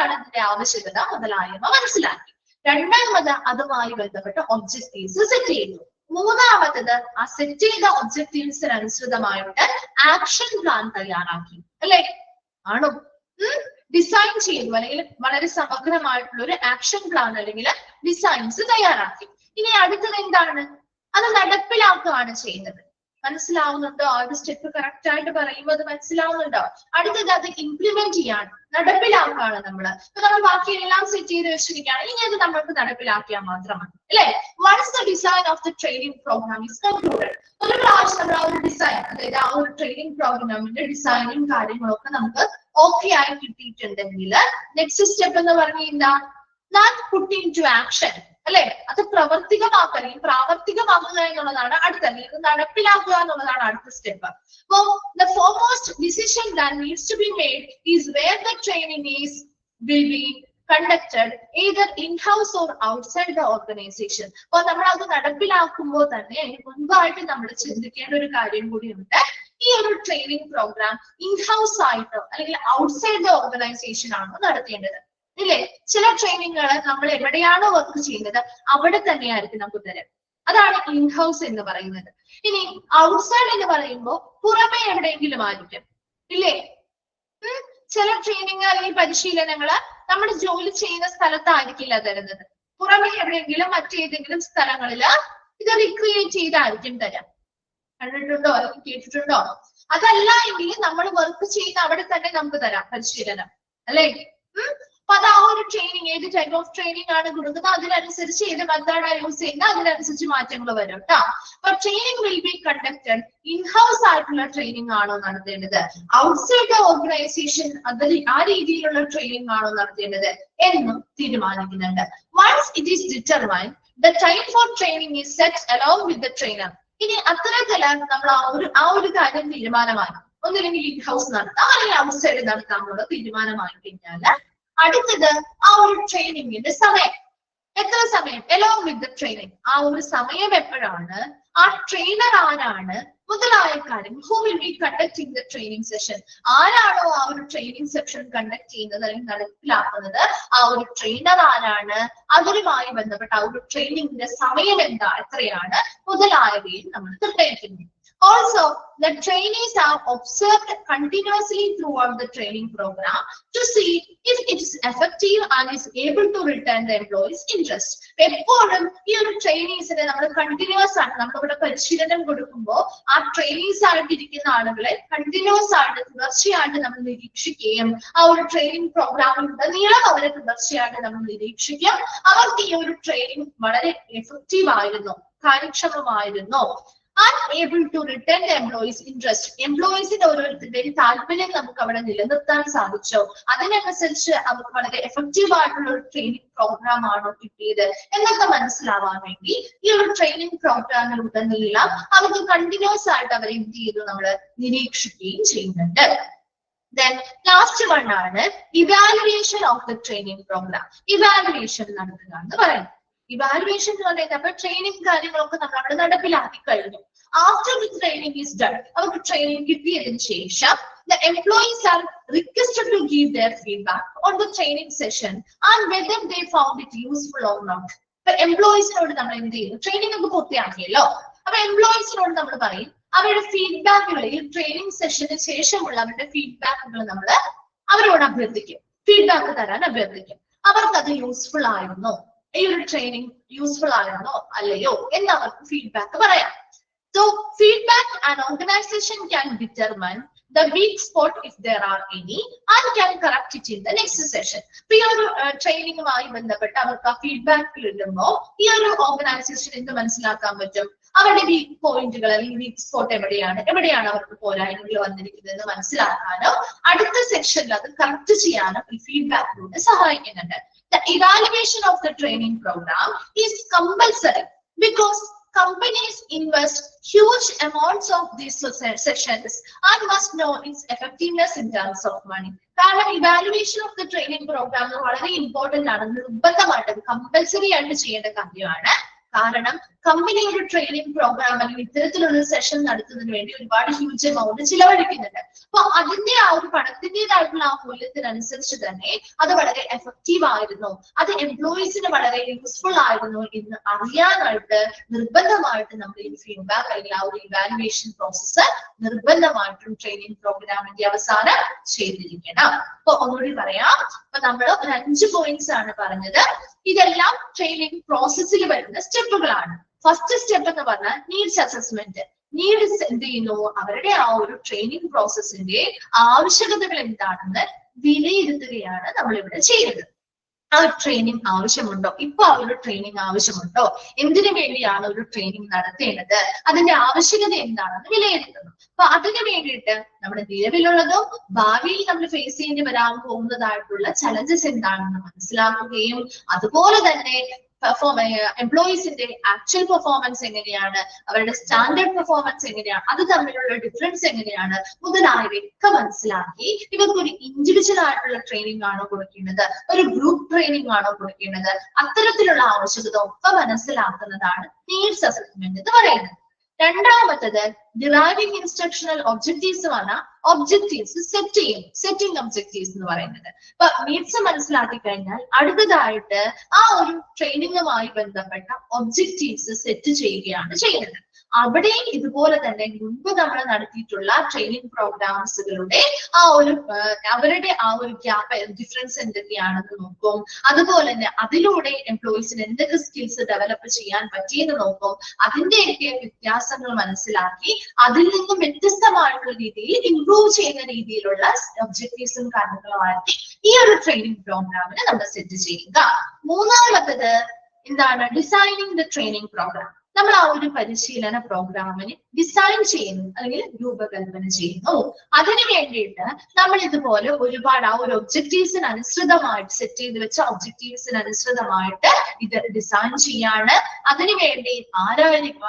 Speaker 1: ആവശ്യകത മുതലായവ മനസ്സിലാക്കി. രണ്ടാമത് അതുമായി ബന്ധപ്പെട്ട ഒബ്ജക്റ്റീവ്സ് സെറ്റ് ചെയ്തു. മൂന്നാമത്തത് ആ സെറ്റ് ചെയ്ത ഒബ്ജക്റ്റീവ്സിനനുസൃതമായിട്ട് ആക്ഷൻ പ്ലാൻ തയ്യാറാക്കി, അല്ലെ ആണോ? ഡിസൈൻ ചെയ്തു അല്ലെങ്കിൽ വളരെ സമഗ്രമായിട്ടുള്ള ഒരു ആക്ഷൻ പ്ലാൻ അല്ലെങ്കിൽ ഡിസൈൻസ് തയ്യാറാക്കി. ഇനി അടുത്തത് എന്താണ്, അത് നടപ്പിലാക്കുകയാണ് ചെയ്യുന്നത്. മനസ്സിലാവുന്നുണ്ടോ? ആ ഒരു സ്റ്റെപ്പ് കറക്റ്റ് ആയിട്ട് പറയുമ്പോൾ അത് മനസ്സിലാവുന്നുണ്ടോ? അടുത്തത് അത് ഇംപ്ലിമെന്റ് ചെയ്യാണ്, നടപ്പിലാക്കുകയാണ് നമ്മള്. ഇപ്പൊ നമ്മൾ ബാക്കി എല്ലാം സെറ്റ് ചെയ്ത് വെച്ചിരിക്കുകയാണ്, ഇനി അത് നമ്മൾക്ക് നടപ്പിലാക്കിയാൽ മാത്രമാണ്, അല്ലെ? Once the design of the training programme is concluded, ഒരു പ്രാവശ്യം നമ്മൾ ആ ഒരു ഡിസൈൻ, അതായത് ആ ഒരു ട്രെയിനിങ് പ്രോഗ്രാമിന്റെ ഡിസൈനും കാര്യങ്ങളൊക്കെ നമുക്ക് ഓക്കെ ആയി കിട്ടിയിട്ടുണ്ടെങ്കിൽ നെക്സ്റ്റ് സ്റ്റെപ്പ് എന്ന് പറഞ്ഞാൽ എന്താ, that put into action, അല്ലെ? അത് പ്രാവർത്തികമാക്കുക എന്നുള്ളതാണ് അടുത്ത, അല്ലെങ്കിൽ നടപ്പിലാക്കുക എന്നുള്ളതാണ് അടുത്ത സ്റ്റെപ്പ്. അപ്പോ the foremost decision that needs to be made is where the training will be conducted either in-house or outside the organization. അപ്പോൾ നമ്മൾ അത് നടപ്പിലാക്കുമ്പോൾ തന്നെ മുൻപായിട്ട് നമ്മൾ ചിന്തിക്കേണ്ട ഒരു കാര്യം കൂടിയുണ്ട്. ഈ ഒരു ട്രെയിനിങ് പ്രോഗ്രാം ഇൻഹൗസ് ആയിട്ടോ അല്ലെങ്കിൽ ഔട്ട്സൈഡ് ദ ഓർഗനൈസേഷൻ ആണോ നടത്തേണ്ടത്, ഇല്ലേ? ചില ട്രെയിനിങ്ങുകൾ നമ്മൾ എവിടെയാണോ വർക്ക് ചെയ്യുന്നത് അവിടെ തന്നെയായിരിക്കും നമുക്ക് തരാം. അതാണ് ഇൻഹൗസ് എന്ന് പറയുന്നത്. ഇനി ഔട്ട്സൈഡ് എന്ന് പറയുമ്പോൾ പുറമെ എവിടെയെങ്കിലും ആയിരിക്കും, ഇല്ലേ? ചില ട്രെയിനിങ് അല്ലെങ്കിൽ പരിശീലനങ്ങള് നമ്മൾ ജോലി ചെയ്യുന്ന സ്ഥലത്തായിരിക്കില്ല തരുന്നത്, പുറമെ എവിടെയെങ്കിലും മറ്റേതെങ്കിലും സ്ഥലങ്ങളില് ഇത് റീക്രിയേറ്റ് ചെയ്തായിരിക്കും തരാം. കണ്ടിട്ടുണ്ടോ അല്ലെങ്കിൽ കേട്ടിട്ടുണ്ടോ? അതല്ല എങ്കിൽ നമ്മൾ വർക്ക് ചെയ്യുന്ന അവിടെ തന്നെ നമുക്ക് തരാം പരിശീലനം, അല്ലെ? അപ്പൊ അത് ആ ഒരു ട്രെയിനിങ്, ഏത് ടൈപ്പ് ഓഫ് ട്രെയിനിങ് ആണ് കൊടുക്കുന്നത് അതിനനുസരിച്ച് ഏത് മെത്തേഡാണ് യൂസ് ചെയ്യുന്നത് അതിനനുസരിച്ച് മാറ്റങ്ങൾ വരും കേട്ടോ. അപ്പൊ training will be conducted in-house ആയിട്ടുള്ള ട്രെയിനിങ് ആണോ നടത്തേണ്ടത്, ഔട്ട്സൈഡ് ദ ഓർഗനൈസേഷൻ അതിൽ ആ രീതിയിലുള്ള ട്രെയിനിങ് ആണോ നടത്തേണ്ടത് എന്നും തീരുമാനിക്കുന്നുണ്ട്. Once it is determined the time for training is set along with the trainer. ഇനി അത്തരത്തില് നമ്മൾ ആ ഒരു കാര്യം തീരുമാനമായി, ഒന്നില്ലെങ്കിൽ ഇൻഹൗസ് നടത്താം അല്ലെങ്കിൽ ഔട്ട്സൈഡ് നടത്താനുള്ള തീരുമാനമായി കഴിഞ്ഞാല് അടുത്തത് ആ ഒരു ട്രെയിനിങ്ങിന്റെ സമയം, എത്ര സമയം, അലോങ് വിത്ത് ദ ട്രെയിനിങ്, ആ ഒരു സമയം എപ്പോഴാണ്, ആ ട്രെയിനർ ആരാണ് മുതലായ കാര്യം. Who will be conducting the training session, ആരാണോ ആ ഒരു ട്രെയിനിങ് സെഷൻ കണ്ടക്ട് ചെയ്യുന്നത് അല്ലെങ്കിൽ നടപ്പിലാക്കുന്നത് ആ ഒരു ട്രെയിനർ ആരാണ്, അതുമായി ബന്ധപ്പെട്ട ആ ഒരു ട്രെയിനിങ്ങിന്റെ സമയം എത്രയാണ് മുതലായവയും നമ്മൾ നിർണ്ണയിക്കുന്നു. Also, the trainees are observed continuously throughout the training program to see if it is effective and is able to retain the employees' interest. എപ്പോഴും ഈ ഒരു ട്രെയിനീസിനെ നമ്മൾ കണ്ടിന്യൂസ് ആണ്, നമ്മളിവിടെ പരിശീലനം കൊടുക്കുമ്പോൾ ആ ട്രെയിനീസ് ആയിട്ട് ഇരിക്കുന്ന ആളുകളെ കണ്ടിന്യൂസ് ആയിട്ട് തുടർച്ചയായിട്ട് നമ്മൾ നിരീക്ഷിക്കുകയും ആ ഒരു ട്രെയിനിങ് പ്രോഗ്രാമിലുടനീളം അവരെ തുടർച്ചയായിട്ട് നമ്മൾ നിരീക്ഷിക്കും. അവർക്ക് ഈ ഒരു ട്രെയിനിങ് വളരെ എഫക്റ്റീവ് ആയിരുന്നു, കാര്യക്ഷമമായിരുന്നു. Unable to retain the employees' interest. എംപ്ലോയീസിന്റെ ഓരോരുത്തരുടെയും താല്പര്യം നമുക്ക് അവിടെ നിലനിർത്താൻ സാധിച്ചോ, അതിനനുസരിച്ച് അവർക്ക് വളരെ എഫക്റ്റീവ് ആയിട്ടുള്ള ഒരു ട്രെയിനിങ് പ്രോഗ്രാം ആണോ കിട്ടിയത് എന്നൊക്കെ മനസ്സിലാവാൻ വേണ്ടി ഈ ഒരു ട്രെയിനിങ് പ്രോഗ്രാമിലുടനീളം അവർക്ക് കണ്ടിന്യൂസ് ആയിട്ട് അവരെ എന്ത് ചെയ്തു നമ്മൾ നിരീക്ഷിക്കുകയും ചെയ്യുന്നുണ്ട്. Then last one ആണ് evaluation of the training programme. Evaluation നടത്തുക എന്ന് പറയുന്നത്. ഇവാലുവേഷൻ എന്ന് പറയുന്നത് അപ്പൊ ട്രെയിനിങ് കാര്യങ്ങളൊക്കെ നമ്മൾ അവിടെ നടപ്പിലാക്കി കഴിഞ്ഞു. After the training is done, അവർക്ക് ട്രെയിനിങ് കിട്ടിയതിനു ശേഷം the employees are requested to give their feedback on the training session and whether they found it useful or not. അപ്പൊ എംപ്ലോയീസിനോട് നമ്മൾ എന്ത് ചെയ്യുന്നു, ട്രെയിനിങ് ഒക്കെ പൂർത്തിയാക്കിയല്ലോ, അപ്പൊ എംപ്ലോയീസിനോട് നമ്മൾ പറയും അവരുടെ ഫീഡ്ബാക്കുകൾ, ഈ ട്രെയിനിങ് സെഷന് ശേഷമുള്ള അവരുടെ ഫീഡ്ബാക്കുകൾ നമ്മൾ അവരോട് അഭ്യർത്ഥിക്കും. ഫീഡ്ബാക്ക് തരാൻ അഭ്യർത്ഥിക്കും. അവർക്ക് അത് യൂസ്ഫുൾ ആയിരുന്നോ, ഈ ഒരു ട്രെയിനിങ് യൂസ്ഫുൾ ആയിരുന്നോ അല്ലയോ എന്ന് അവർക്ക് ഫീഡ്ബാക്ക് പറയാം. So feedback an organization can determine the weak spot if there are any and can correct it in the next session. ഈ ഒരു ട്രെയിനിങ്ങുമായി ബന്ധപ്പെട്ട് അവർക്ക് ആ ഫീഡ്ബാക്ക് കിട്ടുമ്പോൾ ഈ ഒരു ഓർഗനൈസേഷൻ എന്ത് മനസ്സിലാക്കാൻ പറ്റും, അവരുടെ വീക്ക് പോയിന്റുകൾ അല്ലെങ്കിൽ വീക്ക് സ്പോട്ട് എവിടെയാണ് അവർക്ക് പോരായ്മകൾ വന്നിരിക്കുന്നത് മനസ്സിലാക്കാനോ അടുത്ത സെക്ഷനിൽ അത് കറക്റ്റ് ചെയ്യാനോ ഈ ഫീഡ്ബാക്കിലൂടെ സഹായിക്കുന്നുണ്ട്. The evaluation of the training program is compulsory because companies invest huge amounts of these sessions and must know its effectiveness in terms of money. കാരണം evaluation of the training programme വളരെ ഇമ്പോർട്ടന്റ് ആണ്, നിർബന്ധമായിട്ട് കമ്പൽസറി ആയിട്ട് ചെയ്യേണ്ട കാര്യമാണ്. കാരണം കമ്പനി ഒരു ട്രെയിനിങ് പ്രോഗ്രാം അല്ലെങ്കിൽ ഇത്തരത്തിലുള്ള സെഷൻ നടത്തുന്നതിന് വേണ്ടി ഒരുപാട് ഹ്യൂജ് എമൗണ്ട് ചിലവഴിക്കുന്നുണ്ട്. അപ്പൊ അതിന്റെ ആ ഒരു പണത്തിൻ്റെതായിട്ടുള്ള ആ മൂല്യത്തിനനുസരിച്ച് തന്നെ അത് വളരെ എഫക്റ്റീവ് ആയിരുന്നു, അത് എംപ്ലോയീസിന് വളരെ യൂസ്ഫുൾ ആയിരുന്നു എന്ന് അറിയാനായിട്ട് നിർബന്ധമായിട്ട് നമ്മൾ ഈ ഫീഡ്ബാക്ക് അല്ലെങ്കിൽ ആ ഒരു ഇവാലുവേഷൻ പ്രോസസ്സ് നിർബന്ധമായിട്ടും ട്രെയിനിങ് പ്രോഗ്രാമിന്റെ അവസാനം ചെയ്തിരിക്കണം. അപ്പൊ ഒന്നുകൂടി പറയാം, അപ്പൊ നമ്മൾ ഒരു 5 പോയിന്റ്സ് ആണ് പറഞ്ഞത്. ഇതെല്ലാം ട്രെയിനിങ് പ്രോസസ്സിൽ വരുന്ന സ്റ്റെപ്പുകളാണ്. ഫസ്റ്റ് സ്റ്റെപ്പ് എന്ന് പറഞ്ഞാൽ നീഡ്സ് അസസ്മെന്റ്. നീഡ്സ് എന്ത് ചെയ്യുന്നു, അവരുടെ ആ ഒരു ട്രെയിനിങ് പ്രോസസ്സിന്റെ ആവശ്യകതകൾ എന്താണെന്ന് വിലയിരുത്തുകയാണ് നമ്മൾ ഇവിടെ ചെയ്യുന്നത്. ആ ഒരു ട്രെയിനിങ് ആവശ്യമുണ്ടോ, ഇപ്പൊ ആ ഒരു ട്രെയിനിങ് ആവശ്യമുണ്ടോ, എന്തിനു വേണ്ടിയാണ് ഒരു ട്രെയിനിങ് നടത്തേണ്ടത്, അതിന്റെ ആവശ്യകത എന്താണെന്ന് വിലയിരുത്തുന്നു. അപ്പൊ അതിനു വേണ്ടിയിട്ട് നമ്മുടെ നിലവിലുള്ളതും ഭാവിയിൽ നമ്മൾ ഫേസ് ചെയ്യേണ്ടി വരാൻ പോകുന്നതായിട്ടുള്ള ചലഞ്ചസ് എന്താണെന്ന് മനസ്സിലാക്കുകയും അതുപോലെ തന്നെ എംപ്ലോയീസിന്റെ ആക്ച്വൽ പെർഫോമൻസ് എങ്ങനെയാണ്, അവരുടെ സ്റ്റാൻഡേർഡ് പെർഫോമൻസ് എങ്ങനെയാണ്, അത് തമ്മിലുള്ള ഡിഫറൻസ് എങ്ങനെയാണ് മുതലായവയൊക്കെ മനസ്സിലാക്കി ഇവർക്ക് ഒരു ഇൻഡിവിജ്വൽ ആയിട്ടുള്ള ട്രെയിനിങ് ആണോ കൊടുക്കേണ്ടത്, ഒരു ഗ്രൂപ്പ് ട്രെയിനിങ് ആണോ കൊടുക്കേണ്ടത്, അത്തരത്തിലുള്ള ആവശ്യകത ഒക്കെ മനസ്സിലാക്കുന്നതാണ് നീഡ്സ് അസസ്മെന്റ് എന്ന് പറയുന്നത്. രണ്ടാമത്തത് ഡിറൈവിംഗ് ഇൻസ്ട്രക്ഷണൽ ഒബ്ജക്റ്റീവ്സ് ആണ്. ഒബ്ജക്റ്റീവ്സ് സെറ്റിംഗ് ഒബ്ജക്റ്റീവ്സ് എന്ന് പറയുന്നത്. അപ്പൊ നീഡ്സ് മനസ്സിലാക്കി കഴിഞ്ഞാൽ അടുത്തതായിട്ട് ആ ഒരു ട്രെയിനിങ്ങുമായി ബന്ധപ്പെട്ട ഒബ്ജക്റ്റീവ്സ് സെറ്റ് ചെയ്യുകയാണ് ചെയ്യുന്നത്. അവിടെയും ഇതുപോലെ തന്നെ മുൻപ് നമ്മൾ നടത്തിയിട്ടുള്ള ട്രെയിനിങ് പ്രോഗ്രാംസുകളുടെ ആ ഒരു അവരുടെ ആ ഒരു ഗ്യാപ്പ് ഡിഫറൻസ് എന്തൊക്കെയാണെന്ന് നോക്കും. അതുപോലെ തന്നെ അതിലൂടെ എംപ്ലോയീസിന് എന്തൊക്കെ സ്കിൽസ് ഡെവലപ്പ് ചെയ്യാൻ പറ്റിയെന്ന് നോക്കും. അതിന്റെയൊക്കെ വ്യത്യാസങ്ങൾ മനസ്സിലാക്കി അതിൽ നിന്നും വ്യത്യസ്തമായിട്ടുള്ള രീതിയിൽ ഇംപ്രൂവ് ചെയ്യുന്ന രീതിയിലുള്ള ഒബ്ജക്റ്റീവ്സും കാര്യങ്ങളുമായിട്ട് ഈ ഒരു ട്രെയിനിങ് പ്രോഗ്രാമിന് നമ്മൾ സെറ്റ് ചെയ്യുക. മൂന്നാമത്തത് എന്താണ്, ഡിസൈനിങ് ദ ട്രെയിനിങ് പ്രോഗ്രാം. നമ്മൾ ആ ഒരു പരിശീലന പ്രോഗ്രാമിന് ഡിസൈൻ ചെയ്യുന്നു അല്ലെങ്കിൽ രൂപകൽപ്പന ചെയ്യുന്നു. അതിനു വേണ്ടിയിട്ട് നമ്മൾ ഇതുപോലെ ഒരുപാട് ആ ഒരു ഒബ്ജക്റ്റീവ്സിന് അനുസൃതമായിട്ട് സെറ്റ് ചെയ്ത് വെച്ച ഒബ്ജക്റ്റീവ്സിന് അനുസൃതമായിട്ട് ഇത് ഡിസൈൻ ചെയ്യാണ്. അതിനുവേണ്ടി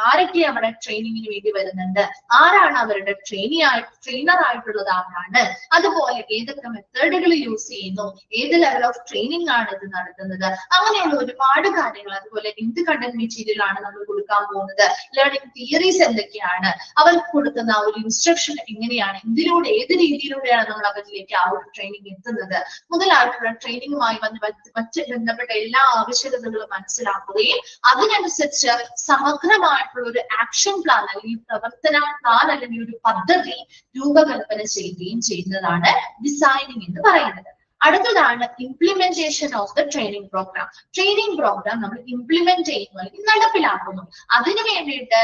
Speaker 1: ആരൊക്കെ അവിടെ ട്രെയിനിങ്ങിന് വേണ്ടി വരുന്നുണ്ട്, ആരാണ് അവരുടെ ട്രെയിനർ ആയിട്ടുള്ളത് ആരാണ്, അതുപോലെ ഏതൊക്കെ മെത്തേഡുകൾ യൂസ് ചെയ്യുന്നു, ഏത് ലെവൽ ഓഫ് ട്രെയിനിങ് ആണ് ഇത് നടത്തുന്നത്, അങ്ങനെയുള്ള ഒരുപാട് കാര്യങ്ങൾ. അതുപോലെ എന്ത് കണ്ടന്റ് മെറ്റീരിയൽ ആണ് നമ്മൾ കൊടുക്കാൻ പോകുന്നത്, ലേണിംഗ് തിയറീസ് എന്തൊക്കെയാണ്, അവർക്ക് കൊടുക്കുന്ന ആ ഒരു ഇൻസ്ട്രക്ഷൻ എങ്ങനെയാണ്, എന്തിലൂടെ ഏത് രീതിയിലൂടെയാണ് നമ്മൾ അവരിലേക്ക് ആ ഒരു ട്രെയിനിങ് എത്തുന്നത് മുതലായിട്ടുള്ള ട്രെയിനിങ്ങുമായി മറ്റ് ബന്ധപ്പെട്ട എല്ലാ ആവശ്യകതകളും മനസ്സിലാക്കുകയും അതിനനുസരിച്ച് സമഗ്രമായിട്ടുള്ള ഒരു ആക്ഷൻ പ്ലാൻ അല്ലെങ്കിൽ പ്രവർത്തന പ്ലാൻ അല്ലെങ്കിൽ ഒരു പദ്ധതി രൂപകൽപ്പന ചെയ്യുകയും ചെയ്യുന്നതാണ് ഡിസൈനിങ് എന്ന് പറയുന്നത്. അടുത്തതാണ് implementation of the training programme. Training programme നമ്മൾ ഇംപ്ലിമെന്റ് ചെയ്യുന്നു അല്ലെങ്കിൽ നടപ്പിലാക്കുന്നു. അതിനു വേണ്ടിയിട്ട്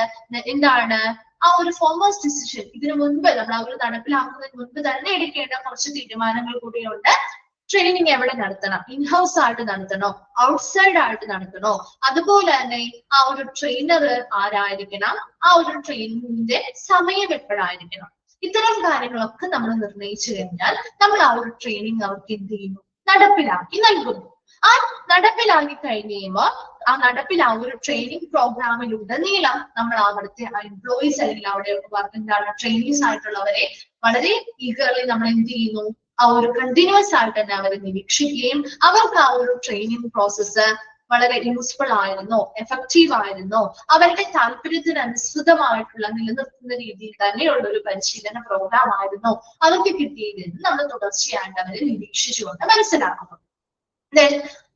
Speaker 1: എന്താണ് ആ ഒരു ഫോമേഴ്സ് ഡിസിഷൻ, ഇതിനു മുൻപ് നമ്മൾ ആ ഒരു നടപ്പിലാക്കുന്നതിന് മുൻപ് തന്നെ എടുക്കേണ്ട കുറച്ച് തീരുമാനങ്ങൾ കൂടിയുണ്ട്. ട്രെയിനിങ് എവിടെ നടത്തണം, ഇൻഹൗസ് ആയിട്ട് നടത്തണോ, ഔട്ട്സൈഡ് ആയിട്ട് നടത്തണോ, അതുപോലെ തന്നെ ആ ഒരു ട്രെയിനർ ആരായിരിക്കണം, ആ ഒരു ട്രെയിനിങ്ങിന്റെ സമയം എപ്പോഴായിരിക്കണം, ഇത്തരം കാര്യങ്ങളൊക്കെ നമ്മൾ നിർണ്ണയിച്ചു കഴിഞ്ഞാൽ നമ്മൾ ആ ഒരു ട്രെയിനിങ് അവർക്ക് എന്ത് ചെയ്യുന്നു, നടപ്പിലാക്കി നൽകുന്നു. ആ നടപ്പിലാക്കി കഴിയുമ്പോൾ ആ ആ ഒരു ട്രെയിനിങ് പ്രോഗ്രാമിലുടനീളം നമ്മൾ അവിടുത്തെ എംപ്ലോയീസ് അല്ലെങ്കിൽ അവിടെ എന്താണ് ട്രെയിനീസ് ആയിട്ടുള്ളവരെ വളരെ ഈഗർലി നമ്മൾ എന്ത് ചെയ്യുന്നു, ആ ഒരു കണ്ടിന്യൂസ് ആയിട്ട് തന്നെ അവരെ നിരീക്ഷിക്കുകയും അവർക്ക് ആ ഒരു ട്രെയിനിങ് പ്രോസസ്സ് വളരെ യൂസ്ഫുൾ ആയിരുന്നോ, എഫക്റ്റീവ് ആയിരുന്നോ, അവരുടെ താല്പര്യത്തിനനുസൃതമായിട്ടുള്ള നിലനിർത്തുന്ന രീതിയിൽ തന്നെയുള്ള ഒരു പരിശീലന പ്രോഗ്രാം ആയിരുന്നോ അതൊക്കെ കിട്ടിയതെന്ന് നമ്മൾ തുടർച്ചയായിട്ട് അവരെ നിരീക്ഷിച്ചുകൊണ്ട് മനസ്സിലാക്കുന്നു.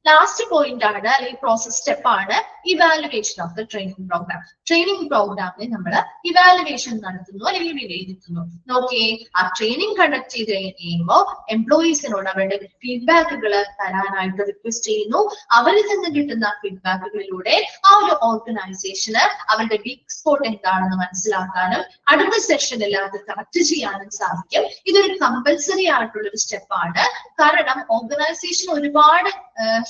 Speaker 1: ലാസ്റ്റ് പോയിന്റ് ആണ് അല്ലെങ്കിൽ പ്രോസസ് സ്റ്റെപ്പ് ആണ് evaluation of the training programme. Training പ്രോഗ്രാമിനെ നമ്മൾ ഇവാലുവേഷൻ നടത്തുന്നു അല്ലെങ്കിൽ വിലയിരുത്തുന്നു. നോക്കിയേ, ആ ട്രെയിനിങ് കണ്ടക്ട് ചെയ്ത് കഴിയുമ്പോൾ എംപ്ലോയീസിനോട് അവരുടെ ഫീഡ്ബാക്കുകൾ തരാനായിട്ട് റിക്വസ്റ്റ് ചെയ്യുന്നു. അവരിൽ നിന്ന് കിട്ടുന്ന ഫീഡ്ബാക്കുകളിലൂടെ ആ ഒരു ഓർഗനൈസേഷന് അവരുടെ വീക്ക് സ്പോട്ട് എന്താണെന്ന് മനസ്സിലാക്കാനും അടുത്ത സെഷനിൽ അത് കറക്റ്റ് ചെയ്യാനും സാധിക്കും. ഇതൊരു കമ്പൽസറി ആയിട്ടുള്ള ഒരു സ്റ്റെപ്പാണ്. കാരണം ഓർഗനൈസേഷൻ ഒരുപാട്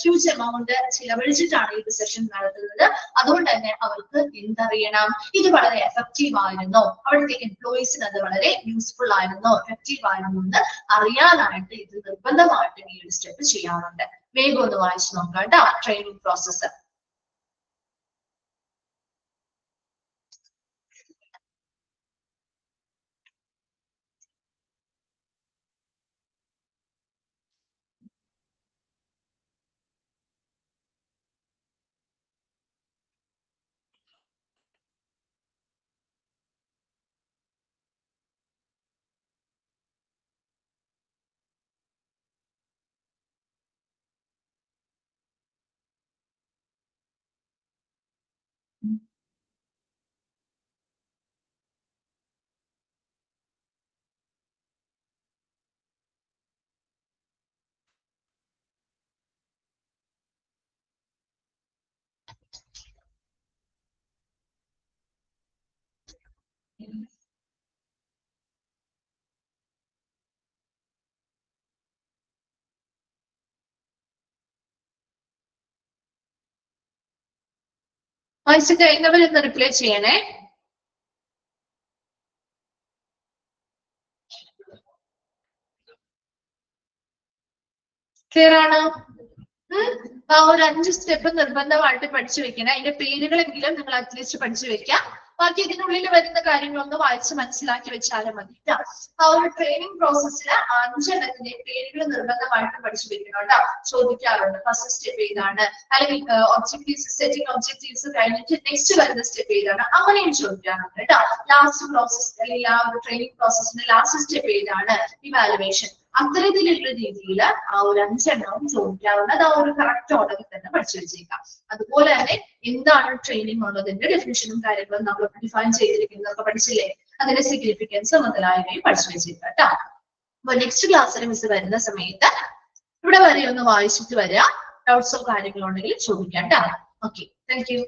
Speaker 1: ഹ്യൂജ് എമൗണ്ട് ചിലവഴിച്ചിട്ടാണ് ഈ സെഷൻ നടത്തുന്നത്. അതുകൊണ്ട് തന്നെ അവർക്ക് എന്തറിയണം, ഇത് വളരെ എഫക്റ്റീവ് ആയിരുന്നോ, അവിടുത്തെ എംപ്ലോയീസിന് അത് വളരെ യൂസ്ഫുൾ ആയിരുന്നോ, എഫക്റ്റീവ് ആയിരുന്നോ എന്ന് അറിയാനായിട്ട് ഇത് നിർബന്ധമായിട്ടും ഈ ഒരു സ്റ്റെപ്പ് ചെയ്യാറുണ്ട്. വേഗം ഒന്ന് വായിച്ചു നോക്കാം കേട്ടോ ട്രെയിനിങ് പ്രോസസ്സ്. വായിച്ചു കഴിഞ്ഞവരൊന്ന് റിപ്ലൈ ചെയ്യണേ. ക്ലിയർ ആണോ? ആ ഒരു 5 സ്റ്റെപ്പ് നിർബന്ധമായിട്ട് പഠിച്ചു വെക്കണം. അതിന്റെ പേരുകളെങ്കിലും നിങ്ങൾ അറ്റ്ലീസ്റ്റ് പഠിച്ചു വെക്കാം. ബാക്കി ഇതിനുള്ളിൽ വരുന്ന കാര്യങ്ങളൊന്ന് വായിച്ച് മനസ്സിലാക്കി വെച്ചാലും മതി. ആ ഒരു ട്രെയിനിങ് പ്രോസസ്സിൽ 5 എണ്ണത്തിന്റെ പേരുകൾ നിർബന്ധമായിട്ട് പഠിച്ചു വെക്കണം കേട്ടോ. ചോദിക്കാറുണ്ട് ഫസ്റ്റ് സ്റ്റെപ്പ് ഏതാണ്, അല്ലെങ്കിൽ ഒബ്ജക്റ്റീവ്സ് സെറ്റിംഗ് ഒബ്ജക്റ്റീവ്സ് കഴിഞ്ഞിട്ട് നെക്സ്റ്റ് വരുന്ന സ്റ്റെപ്പ് ഏതാണ്, അങ്ങനെയും ചോദിക്കാറുണ്ട് കേട്ടോ. ലാസ്റ്റ് പ്രോസസ് അല്ലെങ്കിൽ ആ ഒരു ട്രെയിനിങ് പ്രോസസ്സിന്റെ ലാസ്റ്റ് സ്റ്റെപ്പ് ഏതാണ്, ഇവാലുവേഷൻ. അത്തരത്തിലുള്ള രീതിയിൽ ആ ഒരു 5 എണ്ണവും ചോദിക്കാറുണ്ട്. അത് ആ ഒരു കറക്റ്റ് ഓർഡറിൽ തന്നെ പഠിച്ചു വെച്ചേക്കാം. അതുപോലെ തന്നെ എന്താണ് ട്രെയിനിങ് ഉള്ളതിന്റെ ഡെഫിനിഷനും കാര്യങ്ങളും നമ്മൾ ഡിഫൈൻ ചെയ്തിരിക്കുന്നതൊക്കെ പഠിച്ചില്ലേ, അതിന്റെ സിഗ്നിഫിക്കൻസ് മുതലായവയും പഠിച്ചു വെച്ചേക്കാം കേട്ടോ. അപ്പൊ നെക്സ്റ്റ് ക്ലാസ്സിൽ മിസ് വരുന്ന സമയത്ത് ഇവിടെ വരെ ഒന്ന് വായിച്ചിട്ട് വരിക. ഡൗട്ട്സോ കാര്യങ്ങളോ ഉണ്ടെങ്കിൽ ചോദിക്കാം കേട്ടോ. Okay, thank you.